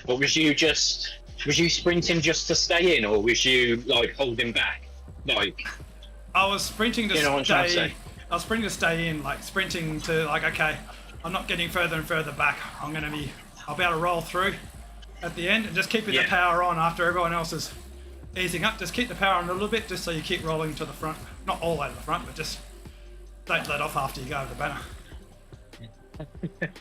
But was you sprinting just to stay in, or was you like holding back? Like, I was sprinting to you know what I'm trying to stay. say? I was sprinting to stay in, like sprinting to like, okay, I'm not getting further and further back. I'll be able to roll through at the end and just keeping the power on after everyone else is easing up. Just keep the power on a little bit, just so you keep rolling to the front. Not all the way to the front, but just don't let off after you go over the banner.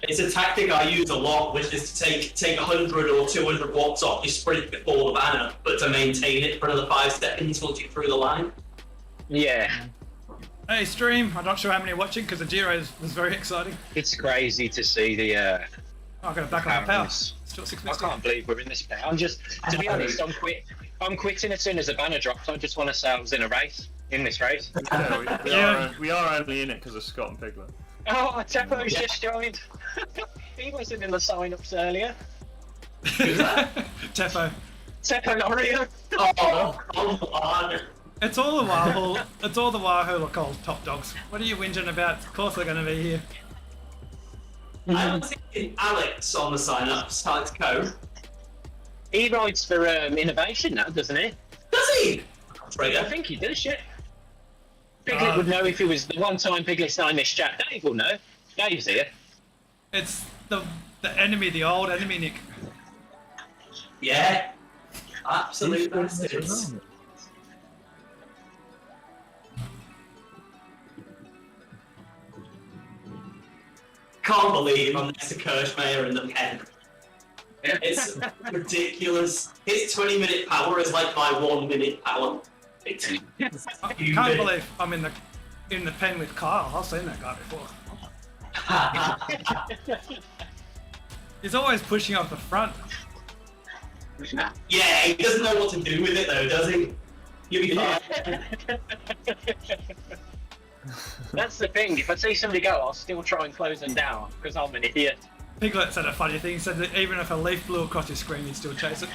It's a tactic I use a lot, which is to take 100 or 200 watts off your sprint before the banner, but to maintain it for another 5 seconds once you're through the line. Yeah. Hey stream, I'm not sure how many are watching because the Giro was very exciting. It's crazy to see the. Oh, I've got to back on the power. Still Still 6 I minutes. can't believe we're in this power. I'm just, to be honest, I'm quitting as soon as the banner drops. I just want to say I was in this race. Yeah, we are only in it because of Scott and Piglet. Oh, Teppo's just joined. He wasn't in the sign-ups earlier. Teppo. Teppo Norio. Oh, come on. It's all the Wahoo. It's all the Wahoo are called top dogs. What are you whinging about? Of course they're going to be here. I haven't seen Alex on the sign-ups. Alex Coe. He rides for Innovation now, doesn't he? Does he? That's right, I yeah. think he does, yeah. Piglet would know if he was the one time Piglet's signed this chat. Dave will know. Dave's here. It's the enemy, the old enemy, Nick. Yeah. Absolute bastards. Can't believe I'm next to Kirschmeyer in the pen. It's ridiculous. His 20-minute power is like my 1-minute power. It's I can't believe I'm in the pen with Kyle. I've seen that guy before. He's always pushing off the front. Yeah, he doesn't know what to do with it though, does he? You'll be fine. That's the thing. If I see somebody go, I'll still try and close them down because I'm an idiot. Piglet said a funny thing. He said that even if a leaf blew across his screen, he'd still chase it.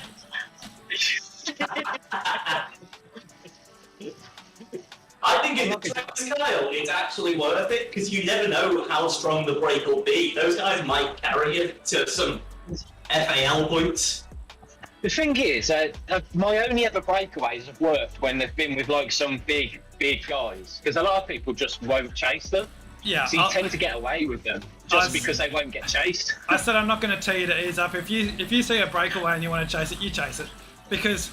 I think if it's Kyle, it's actually worth it because you never know how strong the break will be. Those guys might carry it to some FAL points. The thing is, my only ever breakaways have worked when they've been with like some big guys because a lot of people just won't chase them. Yeah. So you tend to get away with them just because they won't get chased. I said I'm not going to tell you to ease up. If you see a breakaway and you want to chase it, you chase it. Because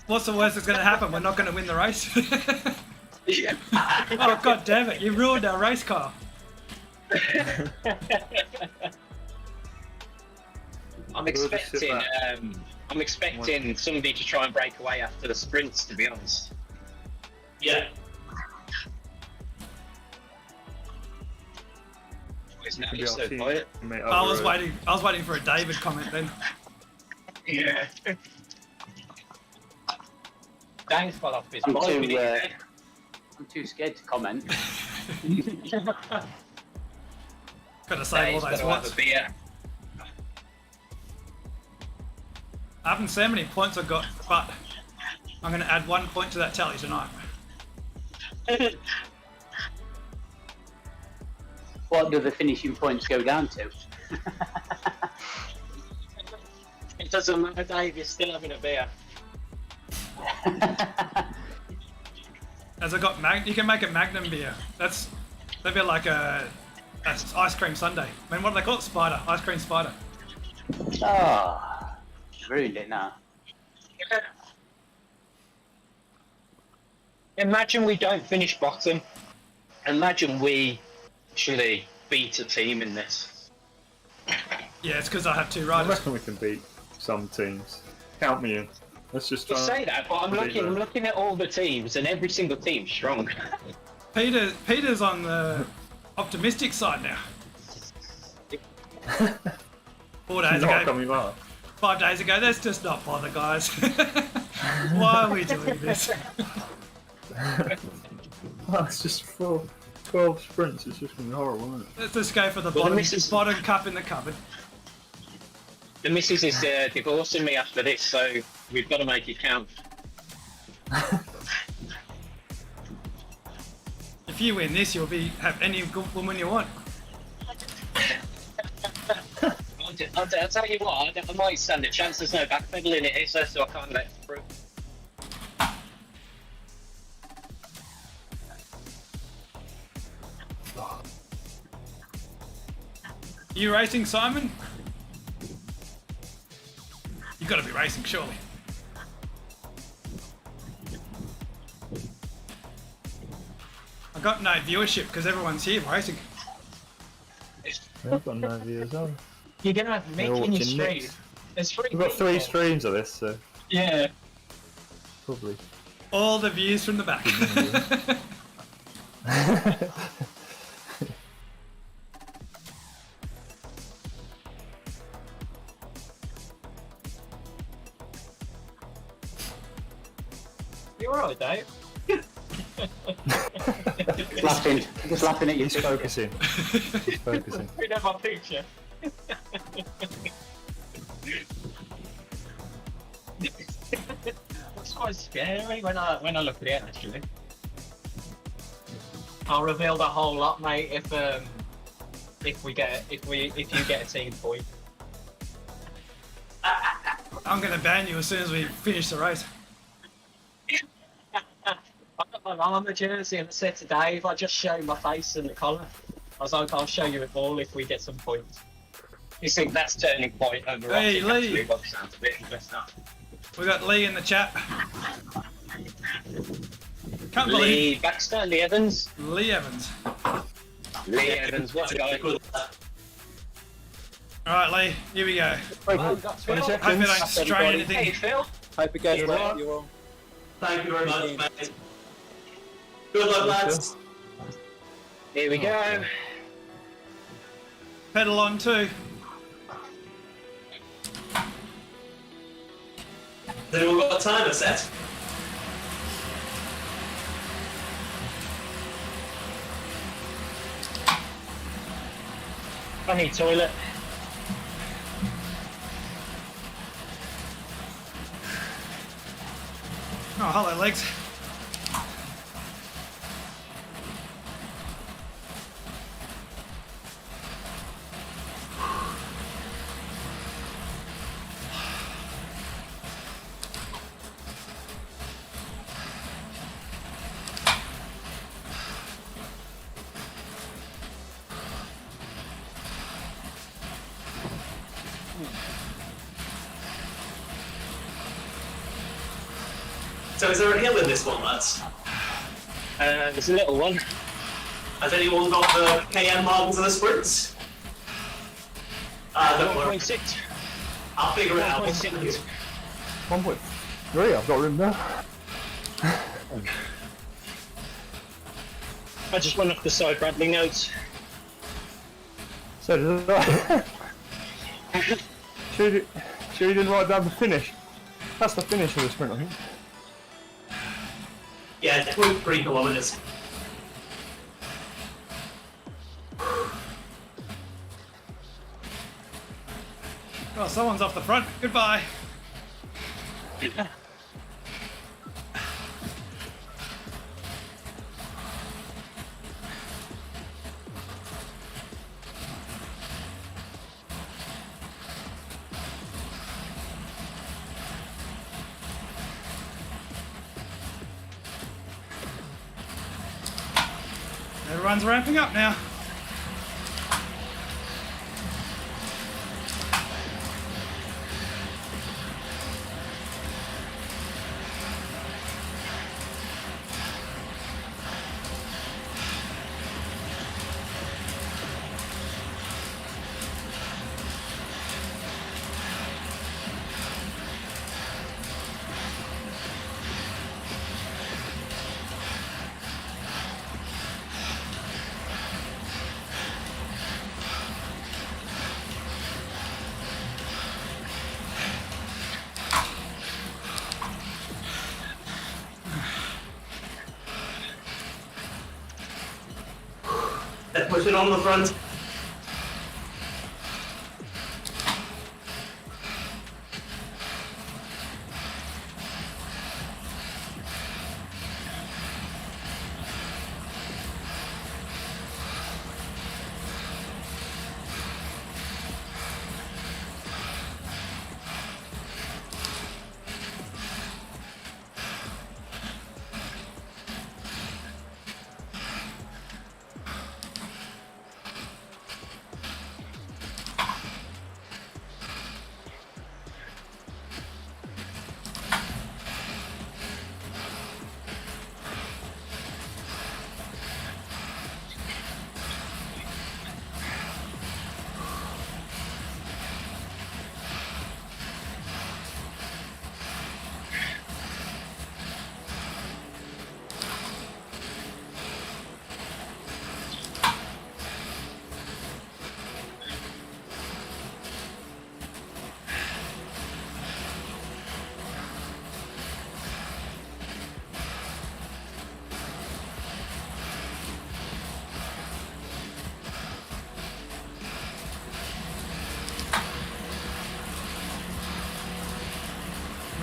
what's the worst that's going to happen? We're not going to win the race. Yeah. Oh god damn it! You ruined our race car. I'm expecting somebody to try and break away after the sprints. To be honest. Yeah. It's now so quiet. I was waiting for a David comment then. Yeah. Dave's fell off his I'm bike. I'm too scared to comment. Gotta say all those words. Beer. I haven't seen how many points I've got, but I'm gonna add 1 point to that tally tonight. What do the finishing points go down to? It doesn't matter, Dave. You're still having a beer. As I got you can make a Magnum beer. That'd be like a ice cream sundae. I mean, what do they call it? Spider, ice cream spider. Oh, ruined it now. Imagine we don't finish bottom. Imagine we actually beat a team in this. Yeah, it's because I have 2 I riders. reckon we can beat some teams. Count me in. Let's just You try. say that, but I'm looking at all the teams, and every single team's strong. Peter's on the optimistic side now. 4 days Not ago, coming up. 5 days ago. Let's just not bother, guys. Why are we doing this? Oh, it's just 12 sprints. It's just gonna be horrible, isn't it? Let's just go for the Well, bottom cup in the cupboard. The missus is divorcing me after this, so we've got to make it count. If you win this, you'll have any good woman you want. I'll I'll tell you what, I might stand a chance. There's no backpedaling it, so I can't let it through. You racing, Simon? You've got to be racing, surely. I got no viewership because everyone's here racing. Yeah, I've got no viewers on. You're gonna have They're Mick all in your watching stream. Nick's. There's 3 We've got 3 people. streams of this, so Yeah. probably. All the views from the back. You're alright, Dave. Just laughing at you. He's focusing. He's focusing. We have my picture. It's quite scary when I look at it, actually. I'll reveal the whole lot, mate. If you get a team point. I'm going to ban you as soon as we finish the race. I've got my armour jersey and I said to Dave, I just show my face and the collar. I was like, I'll show you it all if we get some points. You think that's turning point over Hey, Rocky, Lee. actually, but sounds a bit messed up. We got Lee in the chat. Can't believe Lee Baxter, Lee Evans. Lee Evans. Lee Evans, what a guy. Alright, Lee, here we go. Phil. Hope I don't strain Hey, anything. Phil. Hope it goes Good well. luck. You all. Thank you very much, mate. Good luck, lads. Here we go. Pedal on too. Has anyone got a timer set? I need toilet. Oh, hello, legs. So is there a hill in this one, lads? There's a little one. Has anyone got the KM marbles of the sprints? Don't worry. 1.6. I'll figure it out. 1.6. 1.3, I've got room there. I just went off the side Bradley notes. So did I. Sure you didn't write down the finish? That's the finish of the sprint, I think. Yeah, 2.3 kilometers. Oh, someone's off the front. Goodbye. Everyone's ramping up now. Let's push it on the front.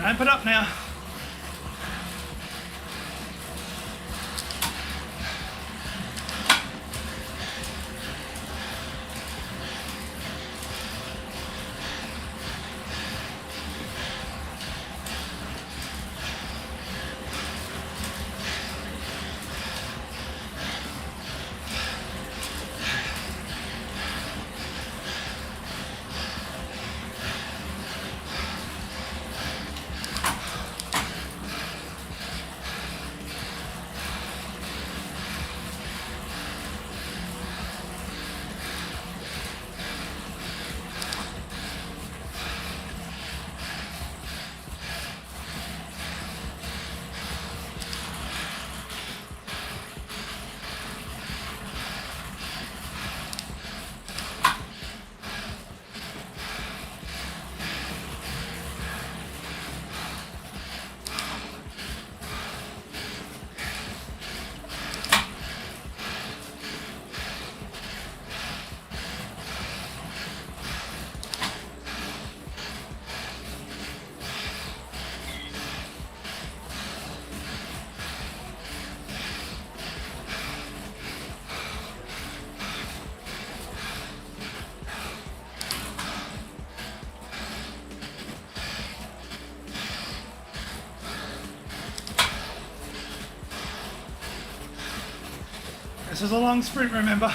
Ramp it up now. This is a long sprint, remember.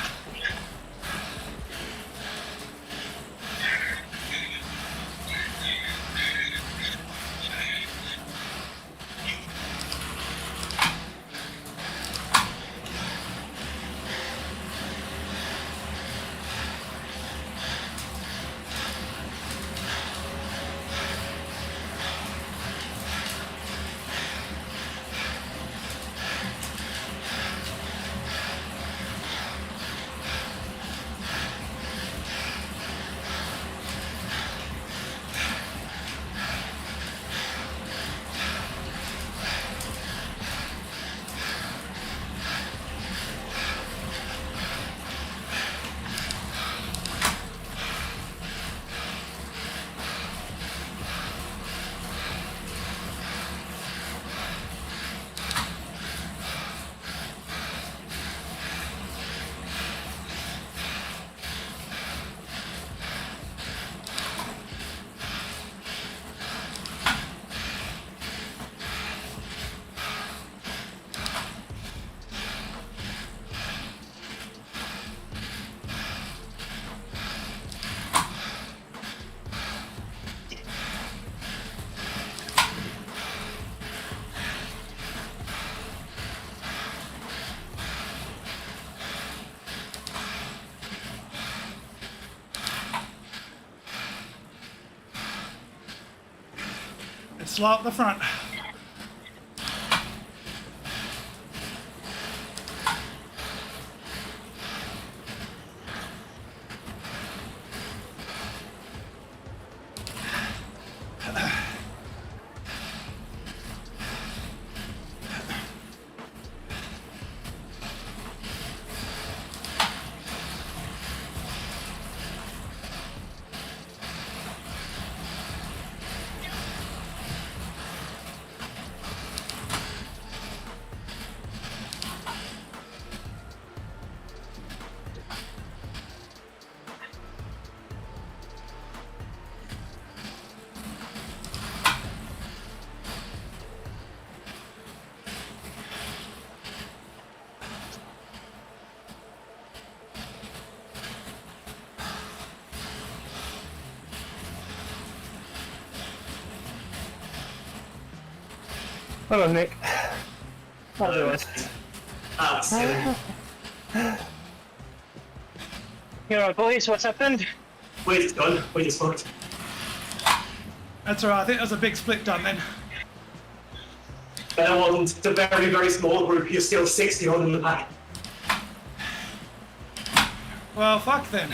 It's slow up the front. Hello, Nick. Hello. That's silly. You alright, boys? What's happened? We're just done. We're just fucked. That's alright, I think there's a big split done then. But I wasn't. It's a very, very small group. You're still 60 on in the back. Well, fuck then.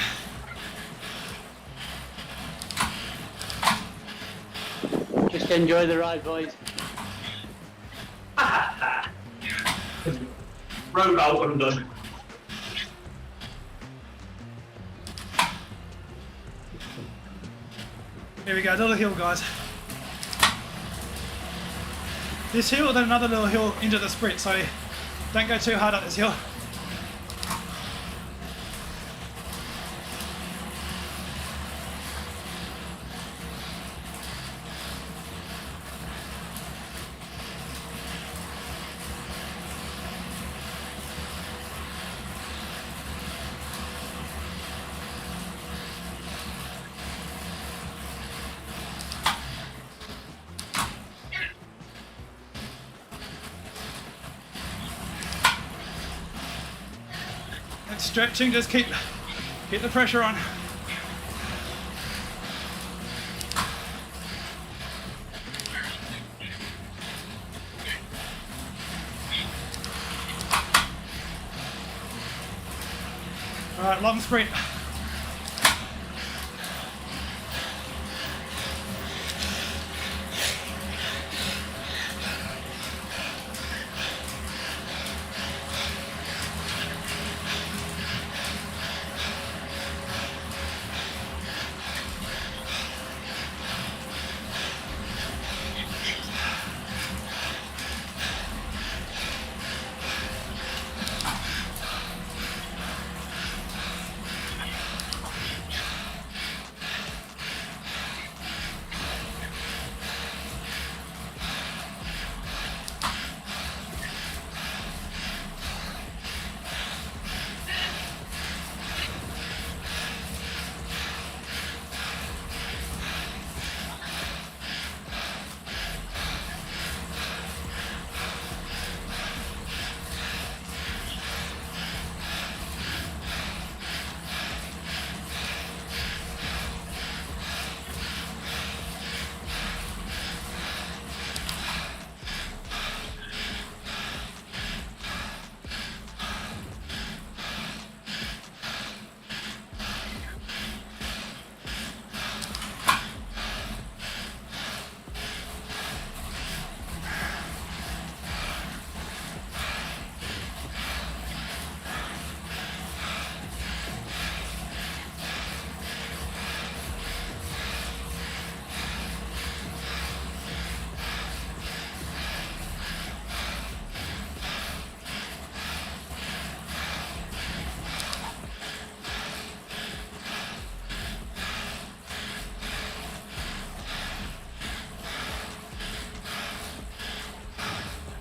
Just enjoy the ride, boys. Road out and done. Here we go, to the hill, guys. this hill, then another little hill into the sprint, so don't go too hard up this hill. Stretching, just keep the pressure on. All right, long sprint.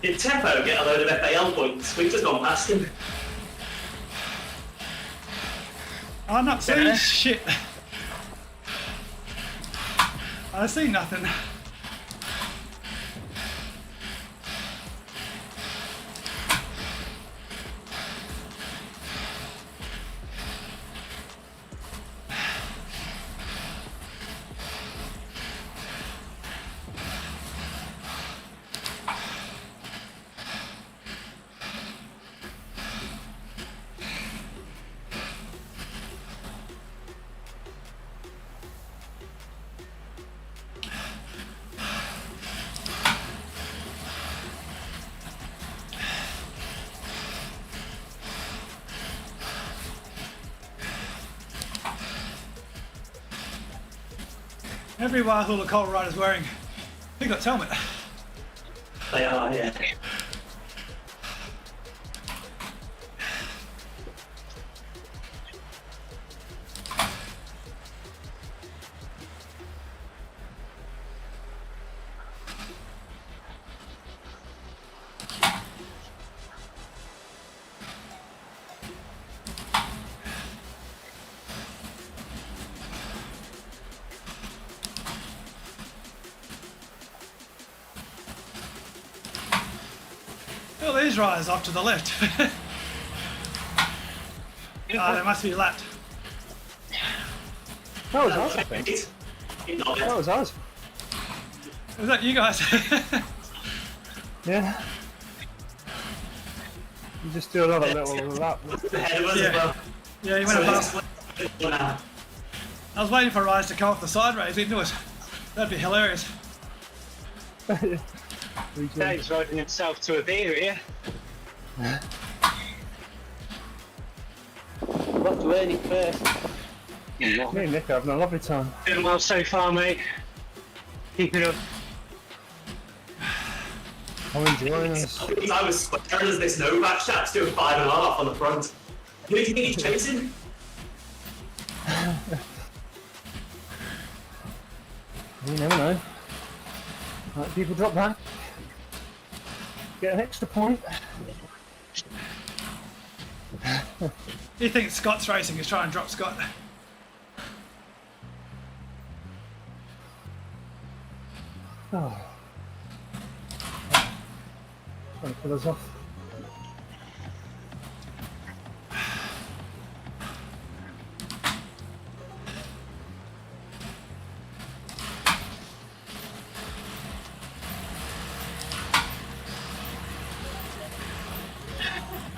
Did Tempo get a load of FAL points? We've just gone past him. I'm not seeing shit. I see nothing. Every Wahoo the Colt rider's wearing Piglet's helmet. They are, yeah. All these riders off to the left. They must be lapped. That was us, I think. That was us. Was that you guys? Yeah. You just do another little lap. Ahead of us as well. Yeah, you went past. I was waiting for riders to come off the side race into us. That'd be hilarious. Dave's riding himself to a beer here. Got to earn it first. Me and Nick are having a lovely time. Doing well so far, mate. Keep it up. I'm enjoying this. I was swearing as this Novak chap's doing 5.5 on the front. Who do you think he's chasing? You never know. Like people drop back. Get an extra point. You think Scott's racing is trying to drop Scott? Oh. Trying to pull us off.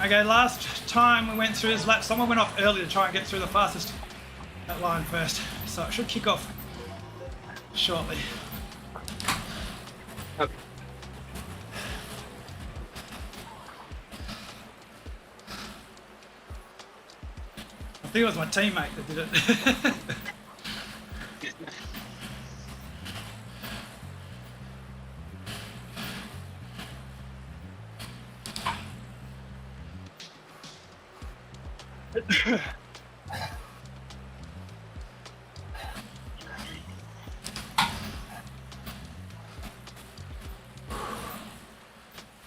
Okay, last time we went through his lap, someone went off early to try and get through the fastest that line first. So it should kick off shortly. Okay. I think it was my teammate that did it.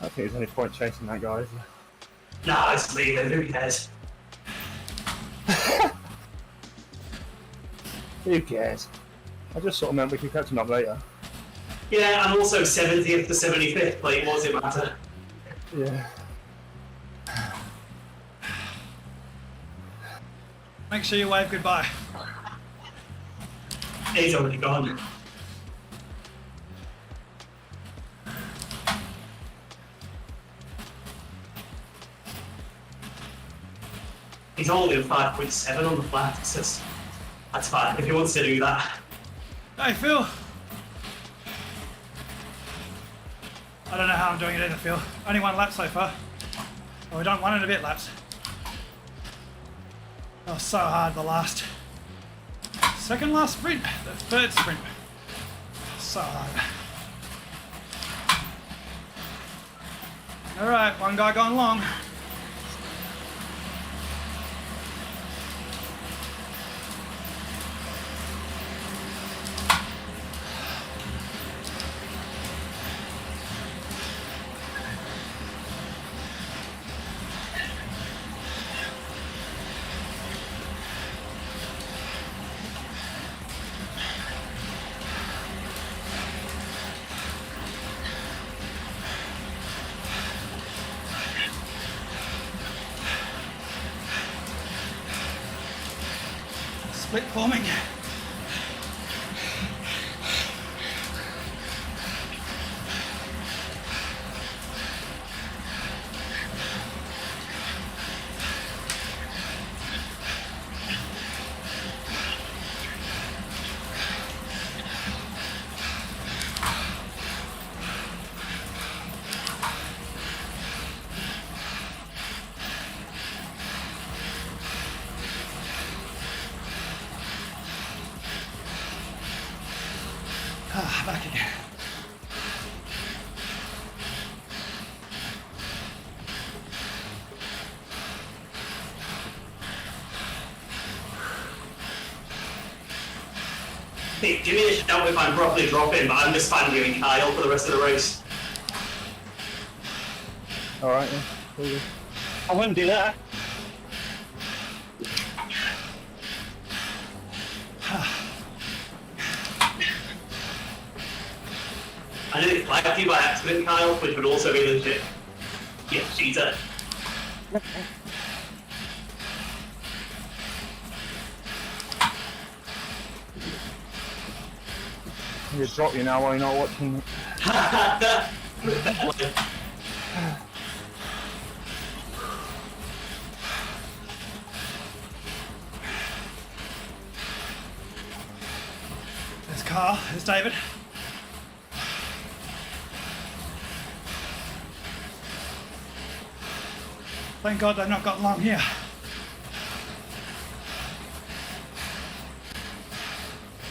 I think there's any point chasing that guy, is there? Nah, it's leaving. Who cares? Who cares? I just sort of meant we could catch him up later. Yeah, I'm also 70th to 75th. Like, what does it matter? Yeah. Make sure you wave goodbye. He's already gone. He's only 5.7 on the flat. So that's fine if he wants to do that. Hey, Phil. I don't know how I'm doing it either, Phil. Only one lap so far. Oh, we've done 1 and a bit laps. Oh, so hard the last. Second last sprint. The third sprint. So hard. Alright, one guy gone long. Split forming. Back again. Hey, give me a shout if I'm properly dropping, but I'm just fangirling Kyle for the rest of the race. Alright, yeah. There you go. I won't do that. I didn't flag you by accident, Kyle, which would also be legit. Yeah, cheater. I'm gonna drop you now while you're not watching. There's Carl, there's David. Thank God they've not got long here.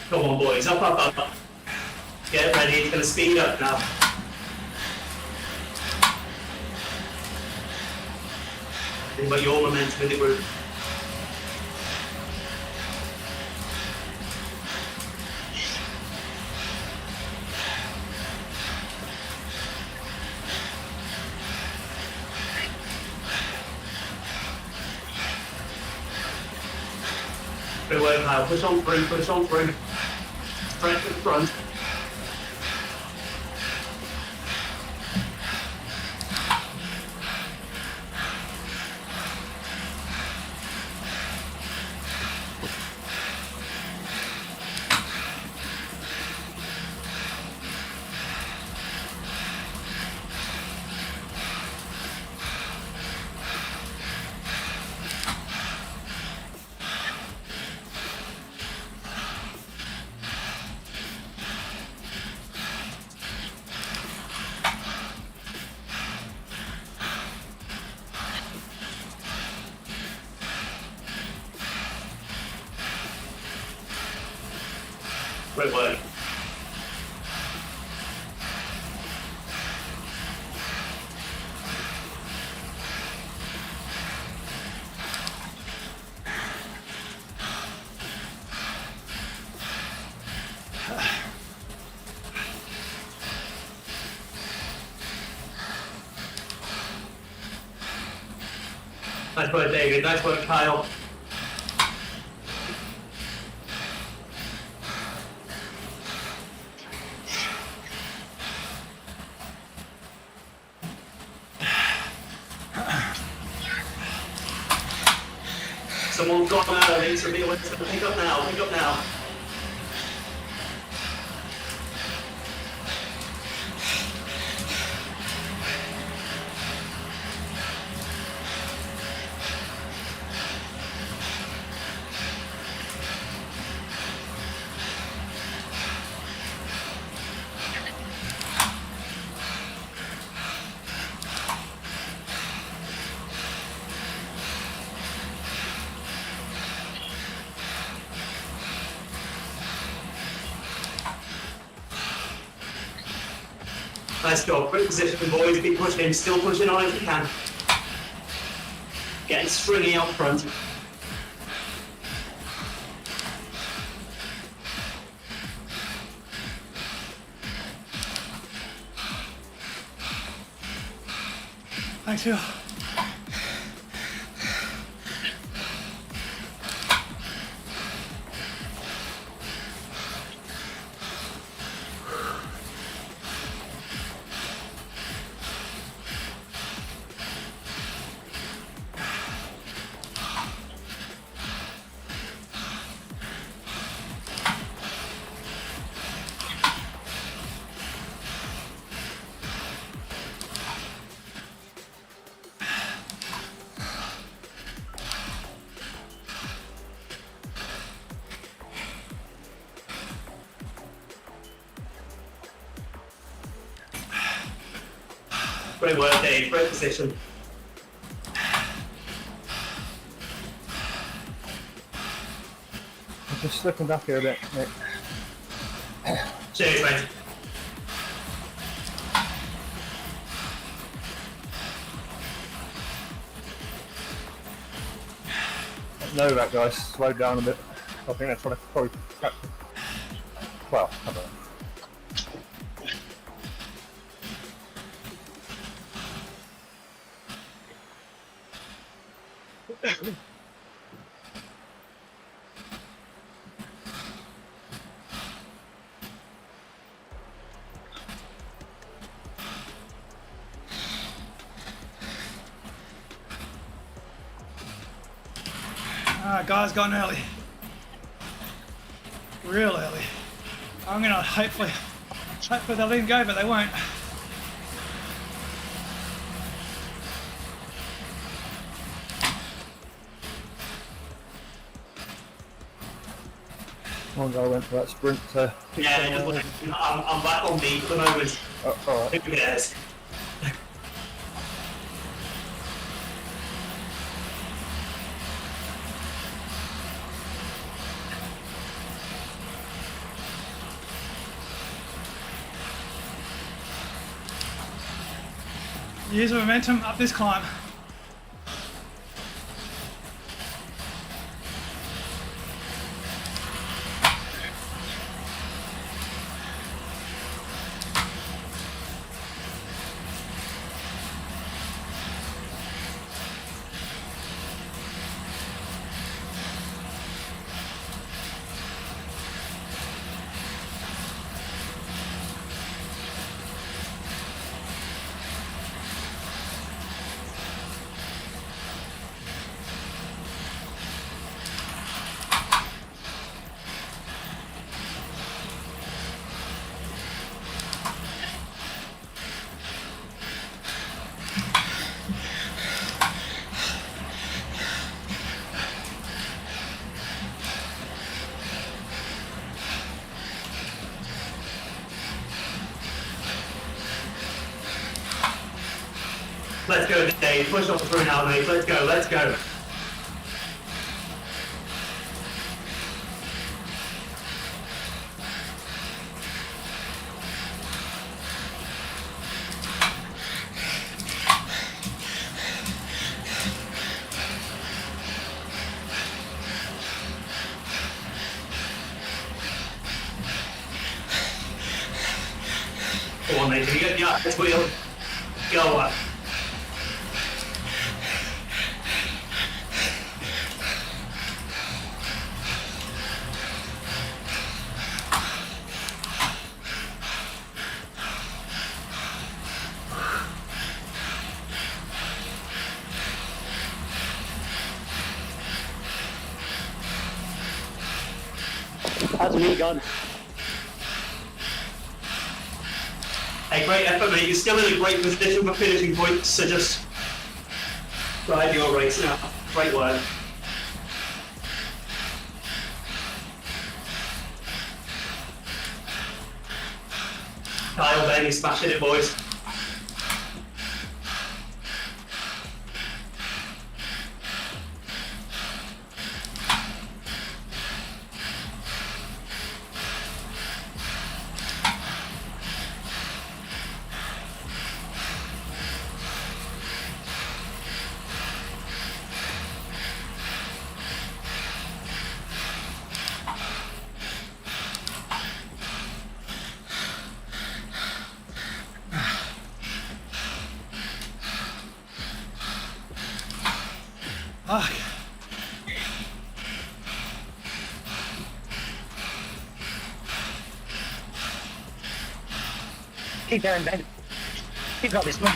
Come on, boys, up, up, up, up. Get ready, it's gonna speed up now. Think about your momentum in the group. Good work, Kyle. Push on through, push on through. Straight to the front. Great work. Nice work, David. Nice work, Kyle. Someone's gone early, so be aware to pick up now, pick up now. Nice job, quick position boys, keep pushing, still pushing on if you can. Getting stringy out front. Thanks, Phil. Great work, Dave. Great position. I'm just slipping back here a bit, Nick. Cheers, mate. No, that guy's slowed down a bit. I think that's what I probably catch. Well, I don't know. Alright, guys, gone early. Real early. I'm gonna hopefully they'll let him go, but they won't. One guy went for that sprint to... Yeah, I'm back on beat at the moment. Oh, alright. Who cares? Use the momentum up this climb. Let's go, Dave. Push on through now, mate. Let's go, let's go. Come on, mate. Can you get the this wheel? Go up. How's me gone? Hey, great effort, mate. You're still in a great position for finishing points, so just ride your race now. Great work. Kyle, Ben, you're smashing it, boys. Ah, Keep going, Ben. You've got this, man.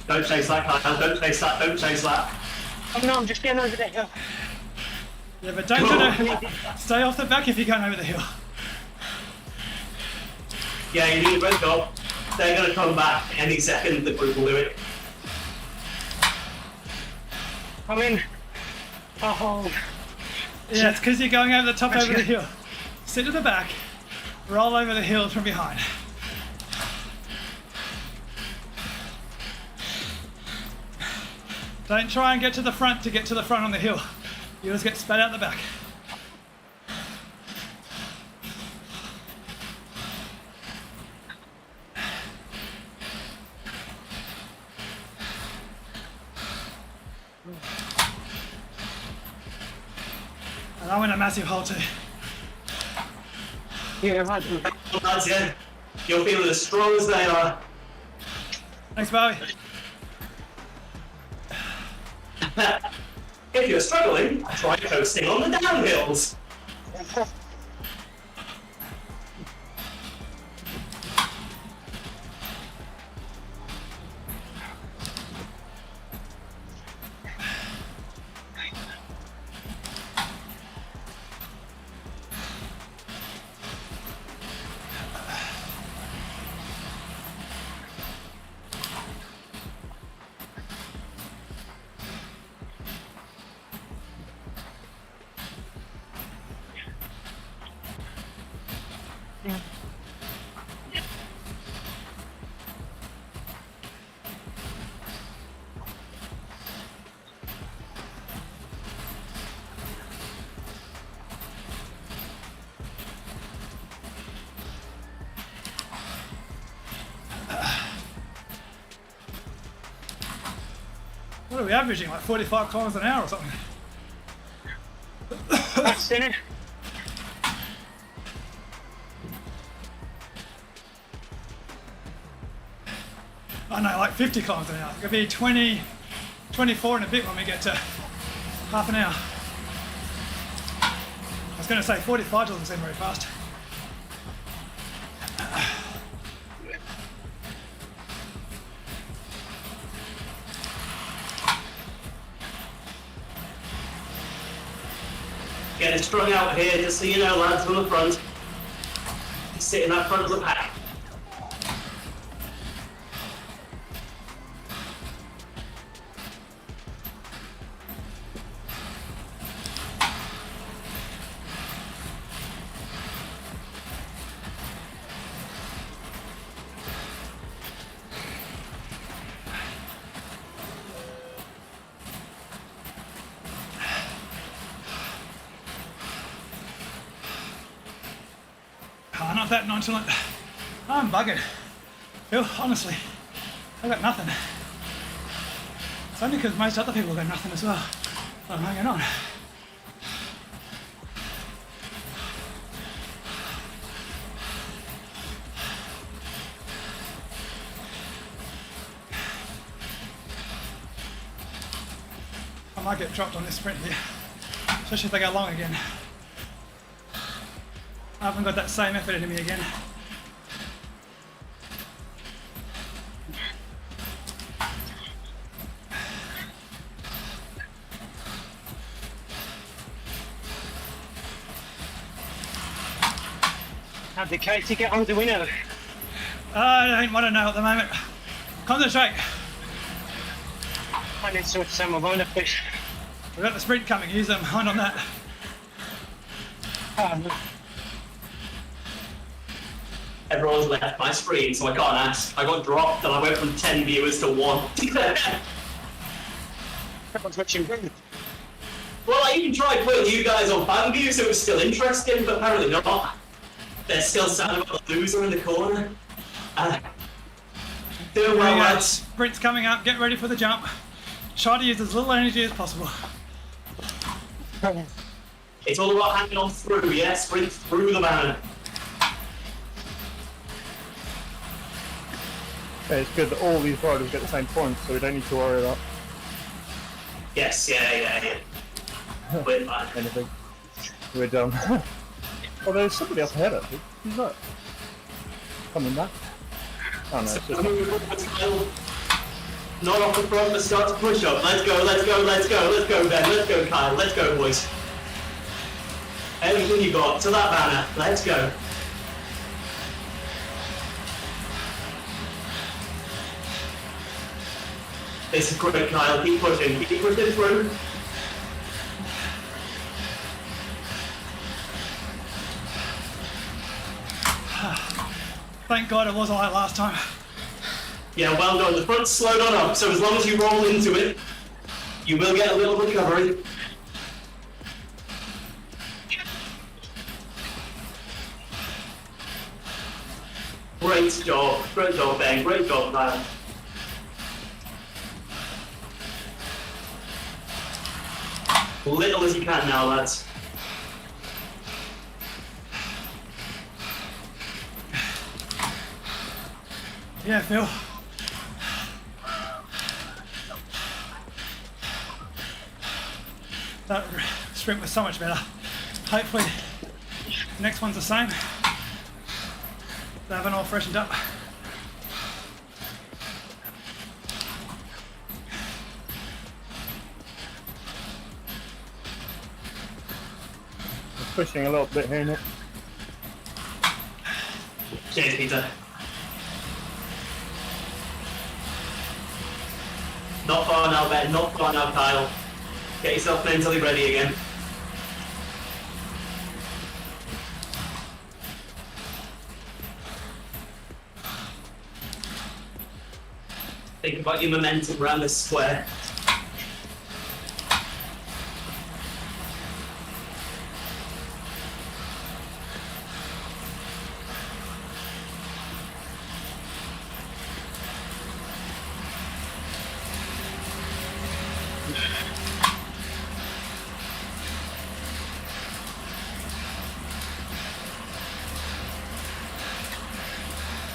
Don't chase that, Kyle. Don't chase that. Don't chase that. Oh no, I'm just getting over the hill. yeah, but don't try to stay off the back if you're going over the hill. Yeah, you need a red dot. They're going to come back any second. The group will do it. I'm in. Oh, Yeah, it's because you're going over the top over the hill. Sit to the back, roll over the hill from behind. Don't try and get to the front to get to the front on the hill. You just get spat out the back. And I'm in a massive hole too. yeah, right. Lads, yeah. You're feeling as strong as they are. Thanks, Bobby. If you're struggling, try coasting on the downhills. What are we averaging? Like 45 kilometers an hour or something? That's in it. I know, like 50 kilometers an hour. It'll be 20, 24 in a bit when we get to half an hour. I was going to say 45 doesn't seem very fast. Getting strung out here, just so you know, lads, on the front. Sit in that front of the pack. not that nonchalant. I'm buggered. Phil, honestly, I got nothing. It's only because most other people got nothing as well. I'm hanging on. I might get dropped on this sprint here, especially if they go long again. I haven't got that same effort in me again. How did Katie get on the winner? I don't want to know at the moment. Concentrate. I need to send my bonus fish. We've got the sprint coming. Use them. Mind on that. Everyone's left my screen, so I can't ask. I got dropped and I went from 10 viewers to 1. Everyone's watching. Well, I even tried putting you guys on fan view, so it was still interesting, but apparently not. They're still sad about the loser in the corner. Doing well, lads. Sprint's coming up. Get ready for the jump. Try to use as little energy as possible. It's all about hanging on through, yeah? Sprint through the banner. Yeah, it's good that all these riders get the same points, so we don't need to worry about Yes, yeah. We're fine. anything. We're done. Oh, there's somebody up ahead, actually. Who's that? Coming back? Oh, no, it's just... Not off the front, but start to push up. Let's go, Ben. Let's go, Kyle. Let's go, boys. Everything you got to that banner. Let's go. This is great, Kyle. Keep pushing through. Thank God it wasn't like last time. Yeah, well done. The front's slowed on up, so as long as you roll into it, you will get a little recovery. Great job, Ben. Great job, man. Little as you can now, lads. Yeah, Phil. That sprint was so much better. Hopefully, the next one's the same. They haven't all freshened up. We're pushing a little bit here, Nick. Cheers, Peter. Not far now, Ben. Not far now, Kyle. Get yourself mentally ready again. Think about your momentum around this square.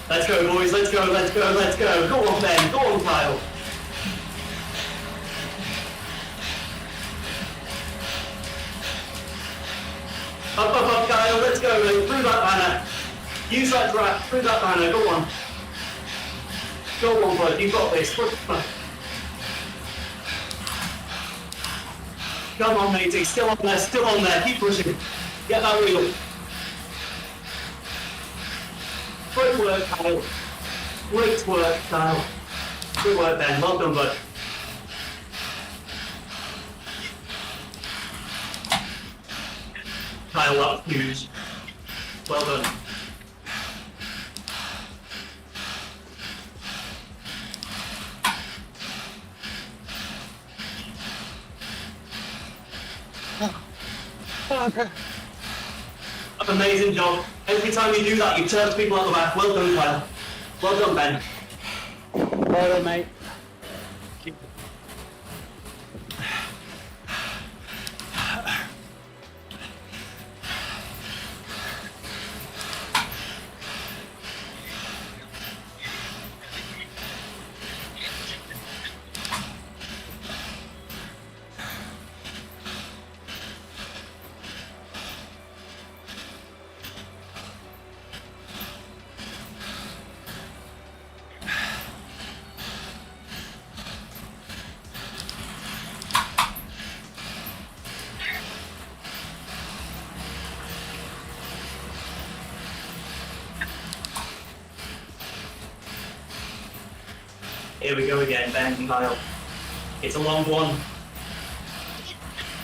Let's go, boys. Let's go. Go on, Ben. Go on, Kyle. Up, Kyle. Let's go, mate. Through that banner. Use that draft. Through that banner. Go on. Go on, bud. You've got this. Come on, matey. Still on there. Keep pushing. Get that wheel. Great work, Kyle. Great work, Kyle. Good work, Ben. Well done, bud. Kyle, that's huge. Well done. Amazing job. Every time you do that, you turn people out the back. Well done, Kyle. Well done, Ben. Well done, mate. Here we go again, Ben and Kyle. It's a long one.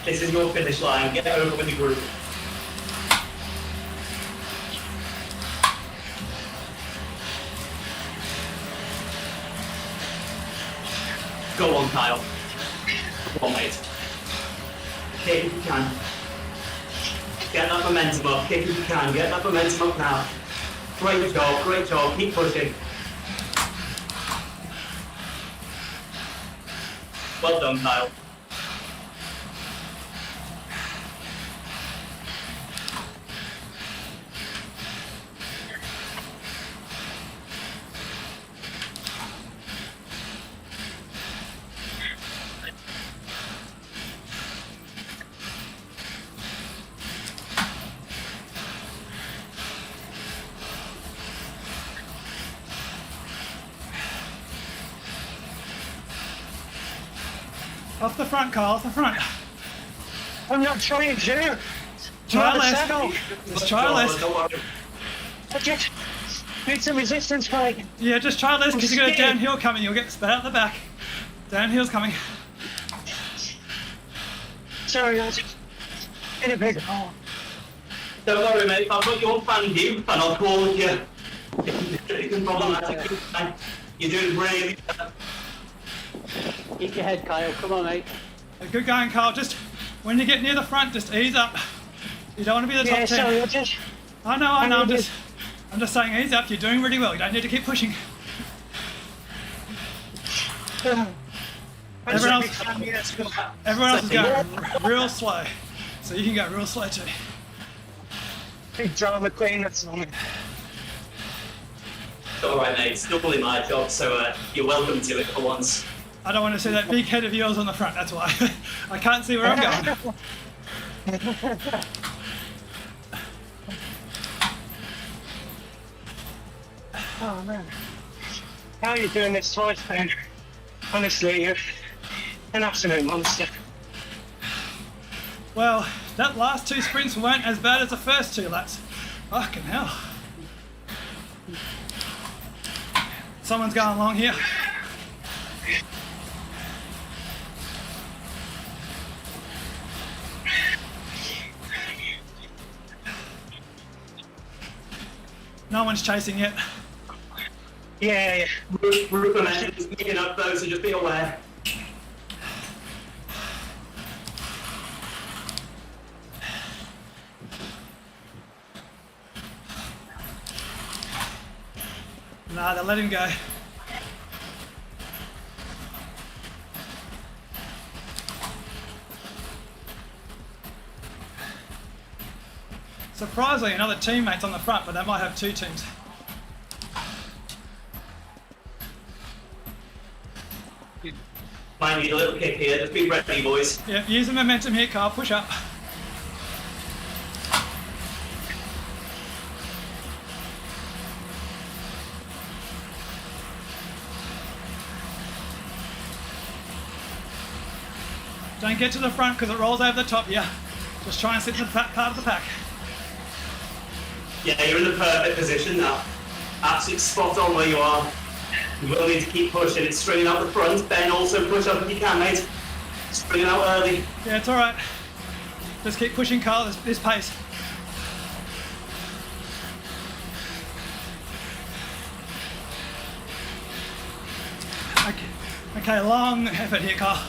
This is your finish line. Get over with the group. Go on, Kyle. Go on, mate. Kick if you can. Get that momentum up. Kick if you can. Get that momentum up now. Great job, great job. Keep pushing. Well done, Kyle. Off the front, Carl, off the front. I'm not trying to. Try Not the less. saddle. Just try less. Don't worry. I just need some resistance, mate. Yeah, just try less because you got a scared. downhill coming. You'll get spat out the back. Downhill's coming. Sorry, I was in a big hole. Don't worry, mate. I've got you on fan view, and I'll call you. It's problematic. You're doing really well. Keep your head, Kyle. Come on, mate. Good going, Carl. Just when you get near the front, just ease up. You don't want to be the Yeah, top 10. sorry, I just. I know. I'm just saying ease up. You're doing really well. You don't need to keep pushing. Everyone else is going real slow. So you can go real slow too. Big drama queen, that's on it. All right, mate. It's doubly my job, so you're welcome to it for once. I don't want to see that big head of yours on the front, that's why. I can't see where I'm going. Oh, man. How are you doing this twice, Ben? Honestly, you're an absolute monster. Well, that last two sprints weren't as bad as the first two laps. Fucking hell. Someone's going along here. No one's chasing yet. Yeah. Rupert is picking up though, so just be aware. Nah, they'll let him go. Surprisingly, another teammate's on the front, but they might have two teams. Might need a little kick here. Just be ready, boys. Yeah, use the momentum here, Carl. Push up. Don't get to the front because it rolls over the top. Yeah, just try and sit in the back part of the pack. Yeah, you're in the perfect position now. Absolutely spot on where you are. You will need to keep pushing. It's stringing out the front. Ben, also push up if you can, mate. Stringing out early. Yeah, it's all right. Just keep pushing, Carl. This pace. Okay, long effort here, Carl.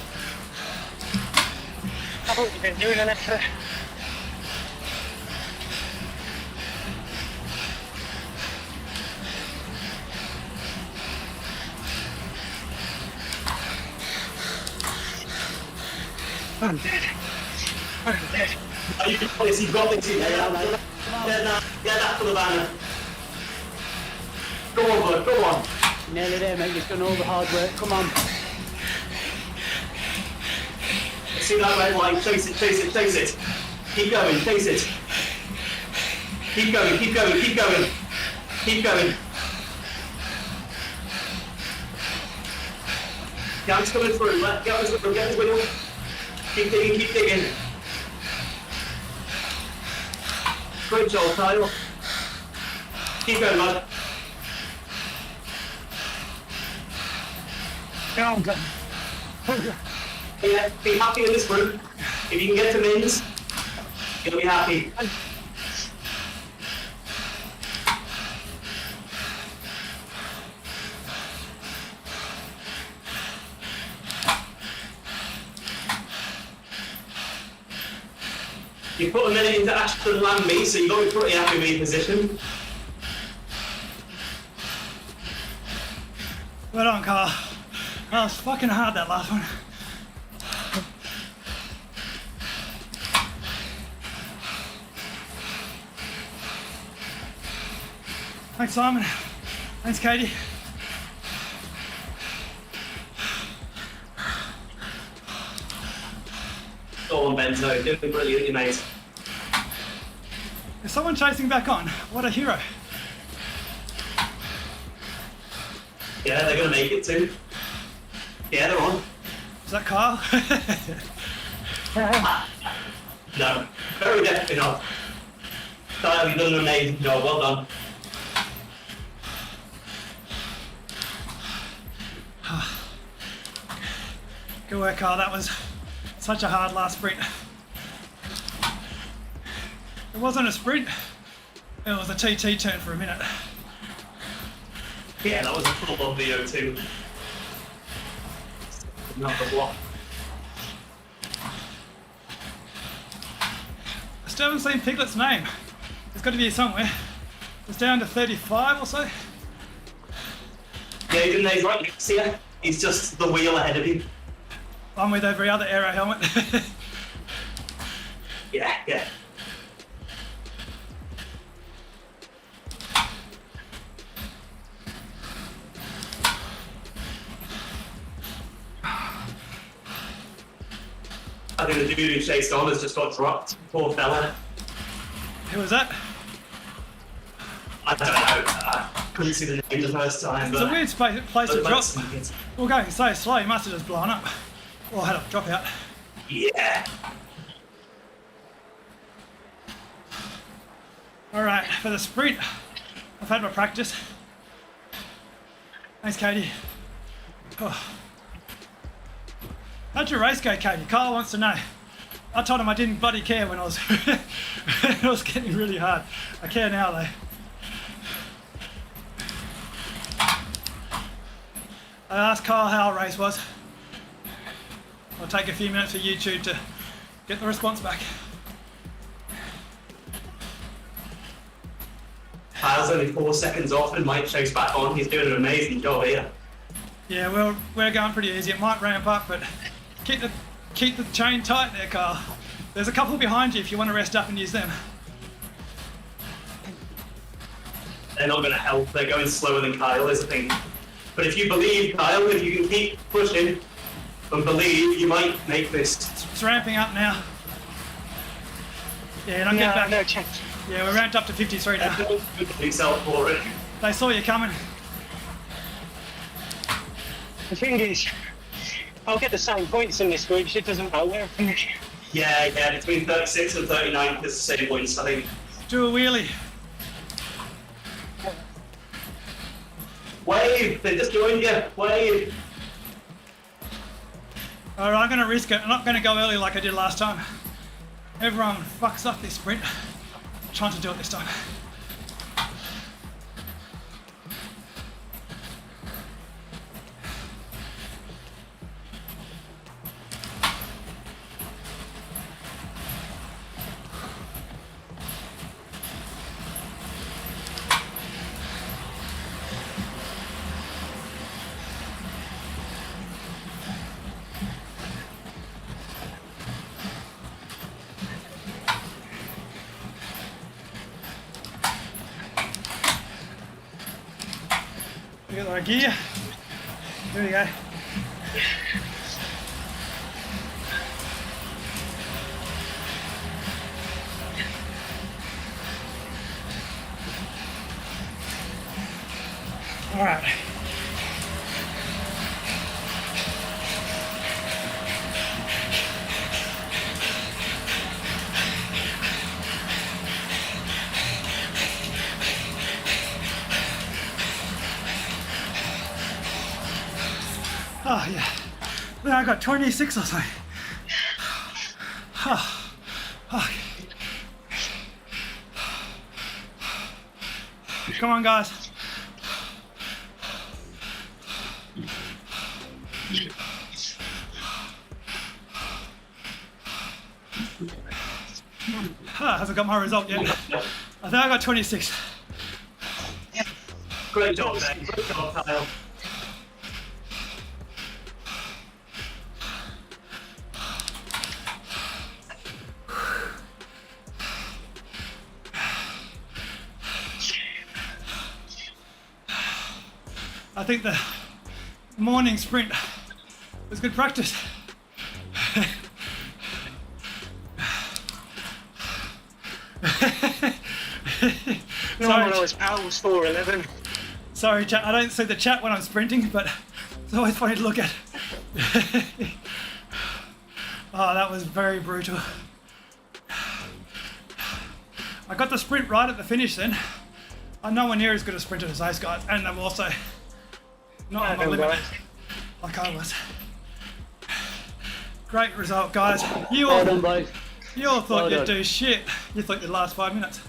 How long have you been doing an effort? I'm dead. I'm dead. Oh, you've got this, you've got this. Get that for the banner. Go on, bud, go on. Nearly there, mate. You've done all the hard work. Come on. See that red line? Chase it, chase it, chase it. Keep going, chase it. Keep going, keep going, keep going. Keep going. Gang's coming through, get his wheel, get his wheel. Keep digging, keep digging. Great job, Kyle. Keep going, lad. Oh, God. Yeah, be happy in this group. If you can get to Mins, you'll be happy. You put a minute into Ashton land me, so you've got to be pretty happy with your position. Well done, Carl. That was fucking hard, that last one. Thanks, Simon. Thanks, Katie. Go on, Benzo, doing brilliantly, mate. Is someone chasing back on? What a hero. Yeah, they're going to make it too. Yeah, they're on. Is that Kyle? No, very definitely not. Kyle, you've done an amazing job, well done. Good work, Carl. That was such a hard last sprint. It wasn't a sprint. It was a TT turn for a minute. Yeah, that was a full on VO2. Another block. I still haven't seen Piglet's name. It's got to be here somewhere. It's down to 35 or so. Yeah, he didn't know he's right next to you. He's just the wheel ahead of you. I'm with every other aero helmet. Yeah, yeah. I think the dude who chased on has just got dropped. Poor fella. Who was that? I don't know. I couldn't see the name the first time. It's a weird place to drop. But We're going so slow, he must have just blown up. Or had a drop out. yeah. Alright, for the sprint, I've had my practice. Thanks, Katie. Oh. How'd your race go, Katie? Kyle wants to know. I told him I didn't bloody care when I was when it was getting really hard. I care now though. I asked Kyle how our race was. I'll take a few minutes for YouTube to get the response back. Kyle's only 4 seconds off and Mike chase back on. He's doing an amazing job here. Yeah, we're going pretty easy. It might ramp up, but keep the chain tight there, Carl. There's a couple behind you if you want to rest up and use them. They're not going to help. They're going slower than Kyle is the thing. But if you believe, Kyle, if you can keep pushing and believe, you might make this. It's ramping up now. Yeah, and I'm getting back. No chance. Yeah, we're ramped up to 53 now. Don't put yourself for it. They saw you coming. The thing is, I'll get the same points in this group, so it doesn't matter where I finish. Yeah, between 36 and 39 is the same points, I think. Do a wheelie. Wave! They just joined you. Wave! Alright, I'm going to risk it. I'm not going to go early like I did last time. Everyone fucks up this sprint. I'm trying to do it this time. get our gear. Here we go. All right. Oh yeah. Then I got 26 or something. Come on, guys. Hasn't got my result yet. I think I got 26. Great job, mate. Great job, Kyle. I think the morning sprint was good practice. Normally I was Powell's 4:11. Sorry, chat. I don't see the chat when I'm sprinting, but it's always funny to look at. Oh, that was very brutal. I got the sprint right at the finish then. I'm nowhere near as good a sprinter as those guys, and I'm also not on my limit like I was. Great result, guys. You all, Well done, boys. you all thought Well you'd done. do shit. You thought you'd last 5 minutes.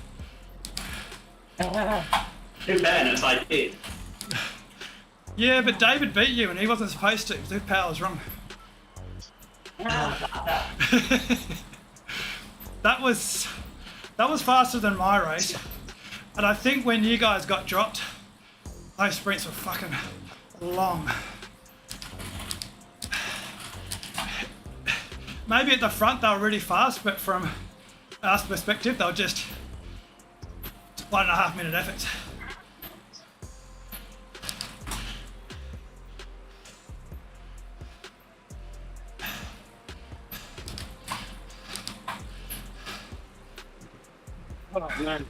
In fairness, I did. Yeah, but David beat you and he wasn't supposed to. His power was wrong. That was faster than my race. And I think when you guys got dropped, those sprints were fucking long. Maybe at the front they were really fast, but from our perspective they were just 1.5 minute efforts. Oh man.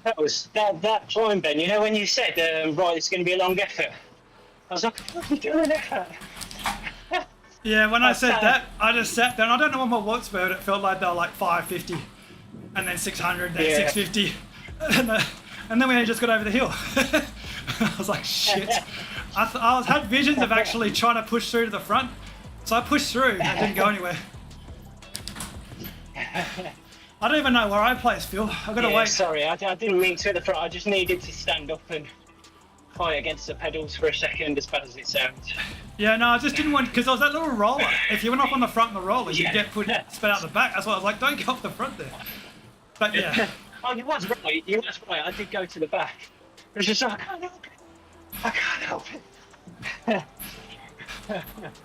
That was that climb, Ben. You know when you said, right, it's going to be a long effort. I was like, what are you doing effort? Yeah, when I said that, I just sat there and I don't know what my watts were, but it felt like they were like 550 and then 600, then Yeah. 650. And then we just got over the hill. I was like, shit. I had visions of actually trying to push through to the front. So I pushed through and it didn't go anywhere. I don't even know where I placed, Phil. I've got to wait. Sorry, I didn't mean to at the front. I just needed to stand up and fight against the pedals for a second, as bad as it sounds. Yeah, no, I just didn't want, because there was that little roller. If you went off on the front of the roller, you'd get spit out the back. That's why I was like, don't go off the front there. But yeah. Oh, you was right. You was right. I did go to the back. It was just like, I can't help it. I can't help it.